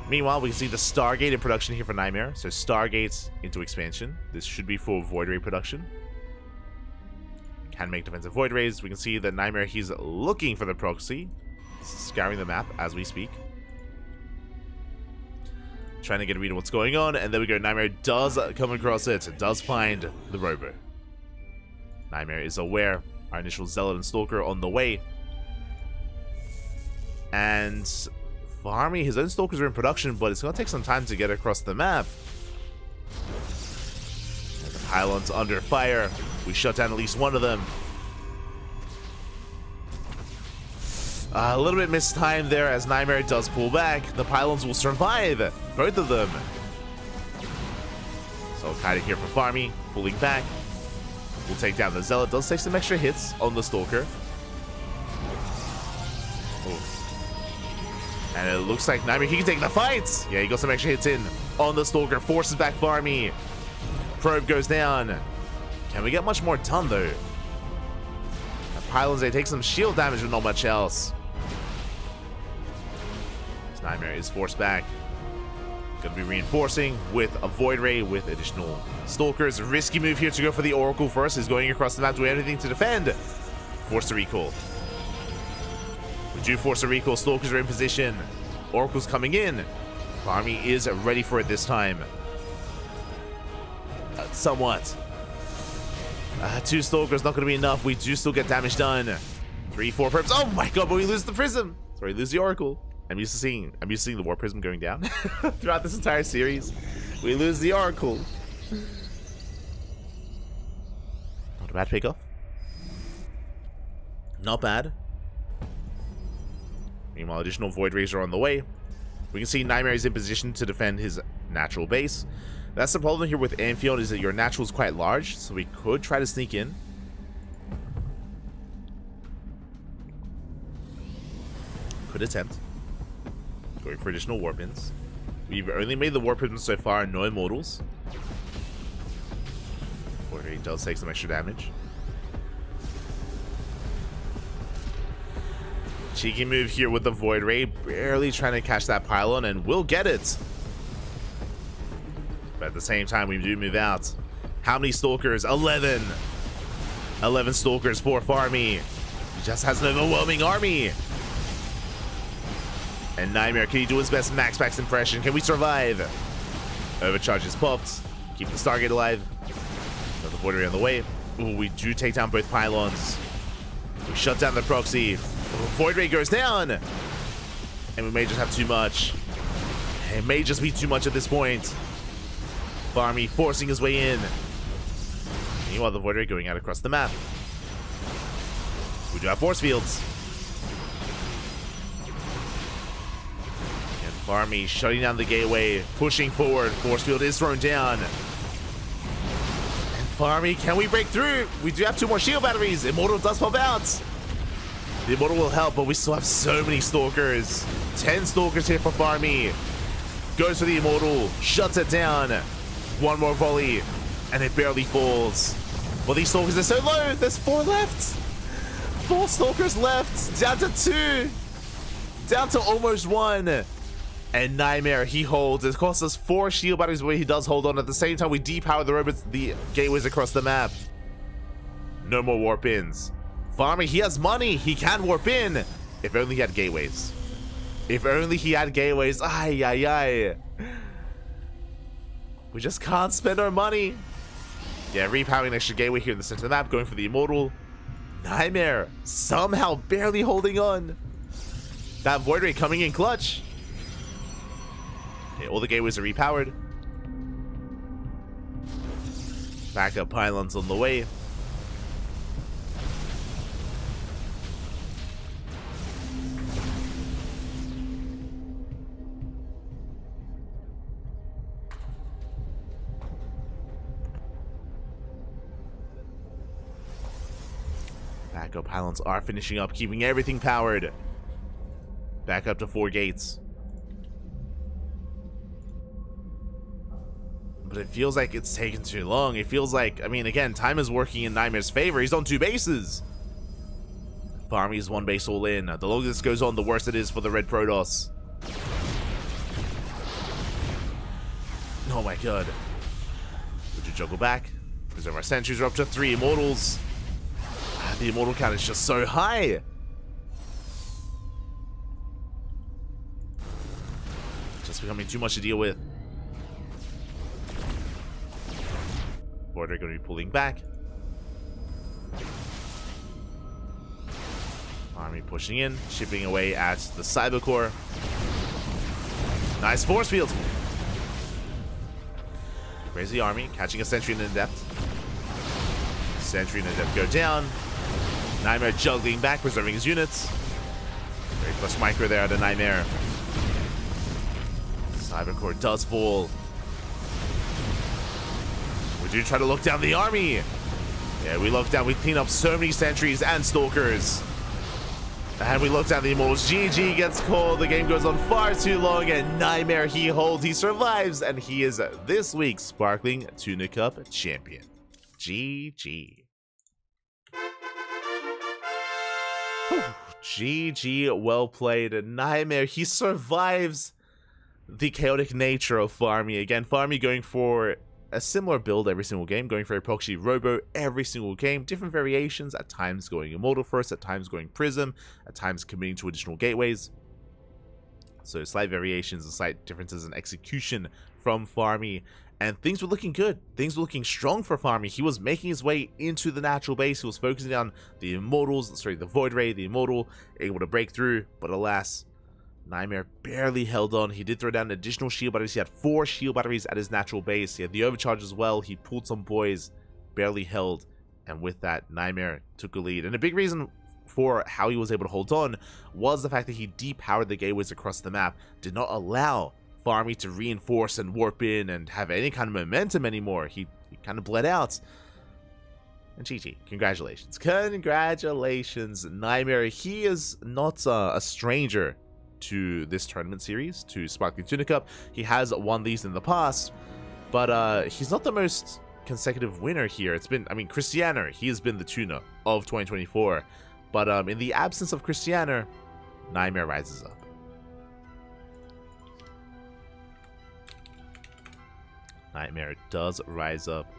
Meanwhile, we can see the Stargate in production here for Nightmare. So Stargates into expansion. This should be for Void Ray production. Can make defensive Void Rays. We can see that Nightmare, he's looking for the proxy. Scouring the map as we speak. Trying to get a read on what's going on. And there we go. Nightmare does come across it. Does find the Robo. Nightmare is aware. Our initial Zealot and Stalker on the way. And Farmy, his own Stalkers are in production, but it's going to take some time to get across the map. And the pylon's under fire. We shut down at least one of them. A little bit mistimed there as Nightmare does pull back. The pylons will survive. Both of them. So kind of here for Farmy, pulling back. We'll take down the Zealot. Does take some extra hits on the Stalker. And it looks like Nightmare, he can take the fights. Yeah, he got some extra hits in on the Stalker. Forces back Farmy. Probe goes down. Can we get much more done, though? The pylons, they take some shield damage, but not much else. This Nightmare is forced back. Gonna be reinforcing with a Void Ray with additional Stalkers. A risky move here to go for the Oracle first. Is going across the map. Do we have anything to defend? Force to recall. We do force a recall. Stalkers are in position. Oracle's coming in. Farmy is ready for it this time. Somewhat. 2 Stalkers, not going to be enough. We do still get damage done. 3, 4 Prisms. Oh my god, but we lose the Prism. Sorry, lose the Oracle. I'm used to seeing the War Prism going down throughout this entire series. We lose the Oracle. Not a bad pickoff. Not bad. Meanwhile, additional Void Rays are on the way. We can see Nightmare is in position to defend his natural base. That's the problem here with Amphion, is that your natural is quite large, so we could try to sneak in. Could attempt. Going for additional Warpins. We've only made the Warpins so far, no Immortals. Void Ray does take some extra damage. Cheeky move here with the Void Ray, barely trying to catch that pylon, and we'll get it. But at the same time, we do move out. How many Stalkers? 11. 11 Stalkers for Farmy. He just has an overwhelming army. And Nightmare, can he do his best max impression? Can we survive? Overcharge is popped. Keep the Stargate alive. Another Void Ray on the way. Ooh, we do take down both pylons. We shut down the proxy. Void Ray goes down. And we may just have too much. It may just be too much at this point. Farmy forcing his way in. Meanwhile, the Void Ray going out across the map. We do have force fields. And Farmy shutting down the gateway, pushing forward. Force field is thrown down. And Farmy, can we break through? We do have 2 more shield batteries. Immortal does pop out. The Immortal will help, but we still have so many Stalkers. 10 Stalkers here for Farmy. Goes for the Immortal, shuts it down. 1 more volley, and it barely falls. Well, these Stalkers are so low. There's 4 left. 4 Stalkers left. Down to 2. Down to almost 1. And Nightmare, he holds. It costs us 4 shield batteries where he does hold on. At the same time, we depower the robots, the gateways across the map. No more warp ins. Farmy, he has money. He can warp in. If only he had gateways. If only he had gateways. Ay, ay, ay. We just can't spend our money. Yeah, repowering an extra gateway here in the center of the map, going for the Immortal. Nightmare, somehow barely holding on. That Void Ray coming in clutch. Okay, all the gateways are repowered. Backup pylons on the way. Backup pylons are finishing up, keeping everything powered. Back up to 4 gates. But it feels like it's taken too long. It feels like, I mean, again, time is working in Nightmare's favor. He's on 2 bases. Farmy's 1 base all in. The longer this goes on, the worse it is for the Red Protoss. Oh my god. Would you juggle back? Preserve our sentries are up to 3 Immortals. The Immortal count is just so high. Just becoming too much to deal with. Void Ray going to be pulling back. Army pushing in, chipping away at the Cyber Core. Nice force field. Raise the army, catching a sentry in depth. Sentry in depth go down. Nightmare juggling back, preserving his units. Very plus micro there at a Nightmare. Cyber Core does fall. We do try to lock down the army. Yeah, we lock down. We clean up so many sentries and stalkers. And we look down the Immortals. GG gets called. The game goes on far too long. And Nightmare, he holds. He survives. And he is this week's Sparkling Tuna Cup champion. GG. GG, well played. Nightmare, he survives the chaotic nature of Farmy. Again, Farmy going for a similar build every single game, going for a proxy robo every single game, different variations, at times going Immortal first, at times going Prism, at times committing to additional gateways. So slight variations and slight differences in execution from Farmy. And things were looking good. Things were looking strong for Farmy. He was making his way into the natural base. He was focusing on the Immortals, sorry, the Void Ray, the Immortal, able to break through. But alas, Nightmare barely held on. He did throw down additional shield batteries. He had 4 shield batteries at his natural base. He had the overcharge as well. He pulled some boys, barely held. And with that, Nightmare took a lead. And a big reason for how he was able to hold on was the fact that he depowered the gateways across the map, did not allow Farmy to reinforce and warp in and have any kind of momentum anymore. He kind of bled out. And GG, congratulations. Congratulations, Nightmare. He is not a stranger to this tournament series, to Sparkling Tuna Cup. He has won these in the past, but he's not the most consecutive winner here. It's been, I mean, Cristiano, he has been the tuna of 2024. But in the absence of Cristiano, Nightmare rises up. Nightmare does rise up.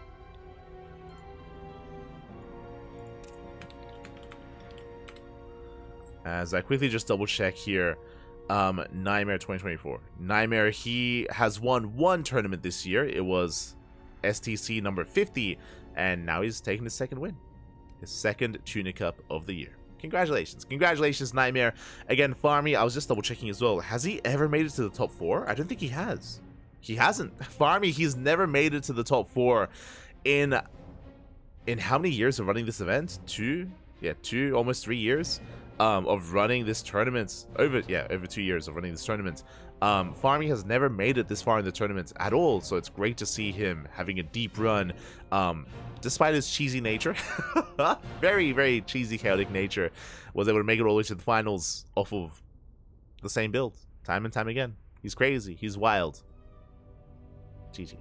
As I quickly just double check here, Nightmare 2024. Nightmare, he has won one tournament this year. It was STC number 50, and now he's taking his second win. His second Tuna Cup of the year. Congratulations. Congratulations, Nightmare. Again, Farmy, I was just double checking as well. Has he ever made it to the top 4? I don't think he has. He hasn't. Farmy, he's never made it to the top 4 in how many years of running this event? 2? Yeah, 2, almost 3 years of running this tournament. Over 2 years of running this tournament. Farmy has never made it this far in the tournament at all, so it's great to see him having a deep run, despite his cheesy nature. Very, very cheesy, chaotic nature. Was able to make it all the way to the finals off of the same build, time and time again. He's crazy. He's wild. GG.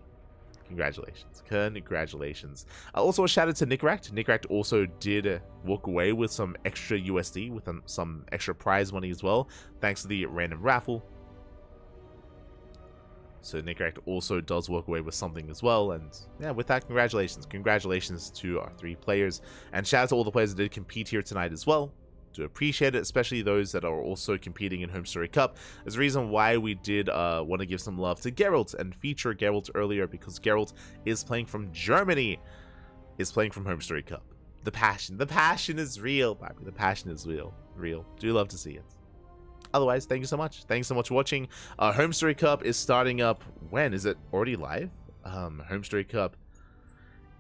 Congratulations. Congratulations. Also, a shout out to Nickract. Nickract also did walk away with some extra USD, with some extra prize money as well, thanks to the random raffle. So Nickract also does walk away with something as well. And yeah, with that, congratulations. Congratulations to our 3 players. And shout out to all the players that did compete here tonight as well. Do appreciate it, especially those that are also competing in Home Story Cup. There's a reason why we did want to give some love to Geralt and feature Geralt earlier, because Geralt is playing from Germany, is playing from Home Story Cup. The passion is real, Bobby. The passion is real. Do love to see it. Otherwise, thank you so much. Thanks so much for watching. Home Story Cup is starting up. When is it already live? Home Story Cup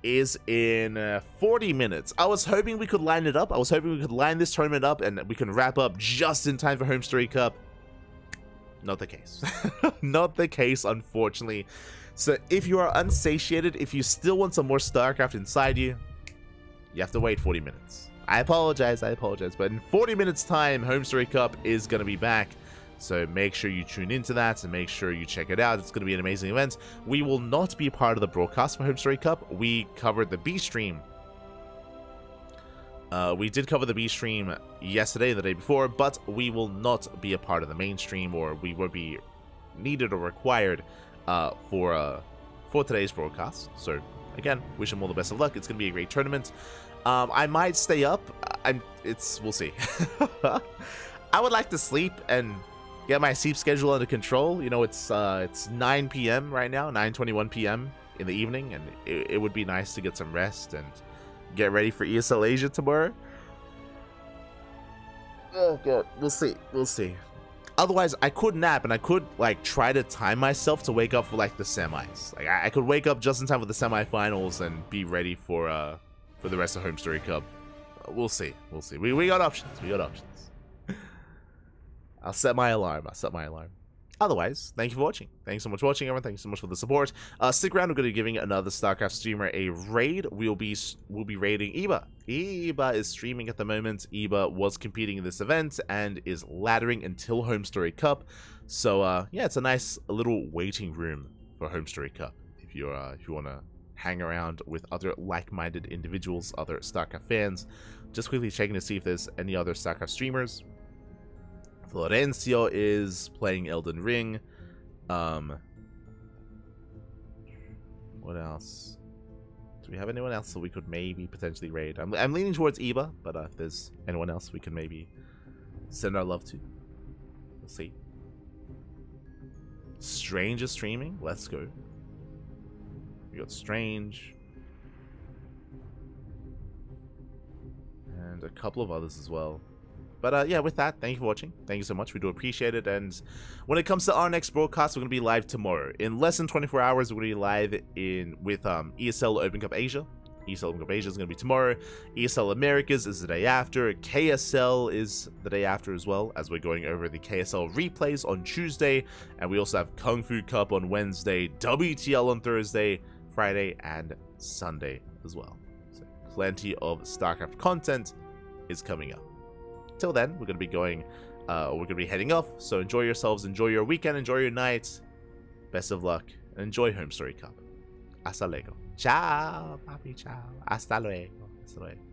is in 40 minutes. I was hoping we could line it up. I was hoping we could line this tournament up and we can wrap up just in time for Home Story Cup. Not the case. Not the case, unfortunately. So if you are unsatiated, if you still want some more StarCraft inside you, you have to wait 40 minutes. I apologize, but in 40 minutes time, Home Story Cup is going to be back. So make sure you tune into that and make sure you check it out. It's going to be an amazing event. We will not be part of the broadcast for Home Story Cup. We covered the B stream. We did cover the B stream yesterday and the day before, but we will not be a part of the mainstream, or we will be needed or required for today's broadcast. So again, wish them all the best of luck. It's going to be a great tournament. I might stay up. We'll see. I would like to sleep and get my sleep schedule under control. You know, it's 9 p.m. right now, 9:21 p.m. in the evening, and it would be nice to get some rest and get ready for ESL Asia tomorrow. Oh god, we'll see. Otherwise, I could nap and I could like try to time myself to wake up for like the semis. Like I could wake up just in time for the semifinals and be ready for the rest of Home Story Cup. We'll see. We got options. I'll set my alarm. Otherwise, thank you for watching. Thanks so much for watching, everyone. Thank you so much for the support. Stick around. We're going to be giving another StarCraft streamer a raid. We'll be raiding Eba. Eba is streaming at the moment. Eba was competing in this event and is laddering until Home Story Cup. So yeah, it's a nice little waiting room for Home Story Cup. If you want to hang around with other like-minded individuals, other StarCraft fans, just quickly checking to see if there's any other StarCraft streamers. Florencio is playing Elden Ring. What else? Do we have anyone else that we could maybe potentially raid? I'm leaning towards Eba, but if there's anyone else we can maybe send our love to, we'll see. Strange is streaming. Let's go. We got Strange. And a couple of others as well. But yeah, with that, thank you for watching. Thank you so much. We do appreciate it. And when it comes to our next broadcast, we're going to be live tomorrow. In less than 24 hours, we're going to be live with ESL Open Cup Asia. ESL Cup Asia is going to be tomorrow. ESL Americas is the day after. KSL is the day after as well, as we're going over the KSL replays on Tuesday. And we also have Kung Fu Cup on Wednesday, WTL on Thursday, Friday, and Sunday as well. So plenty of StarCraft content is coming up. Till then, we're going to be heading off. So enjoy yourselves, enjoy your weekend, enjoy your night. Best of luck, and enjoy Home Story Cup. Hasta luego. Ciao, papi, ciao. Hasta luego. Hasta luego.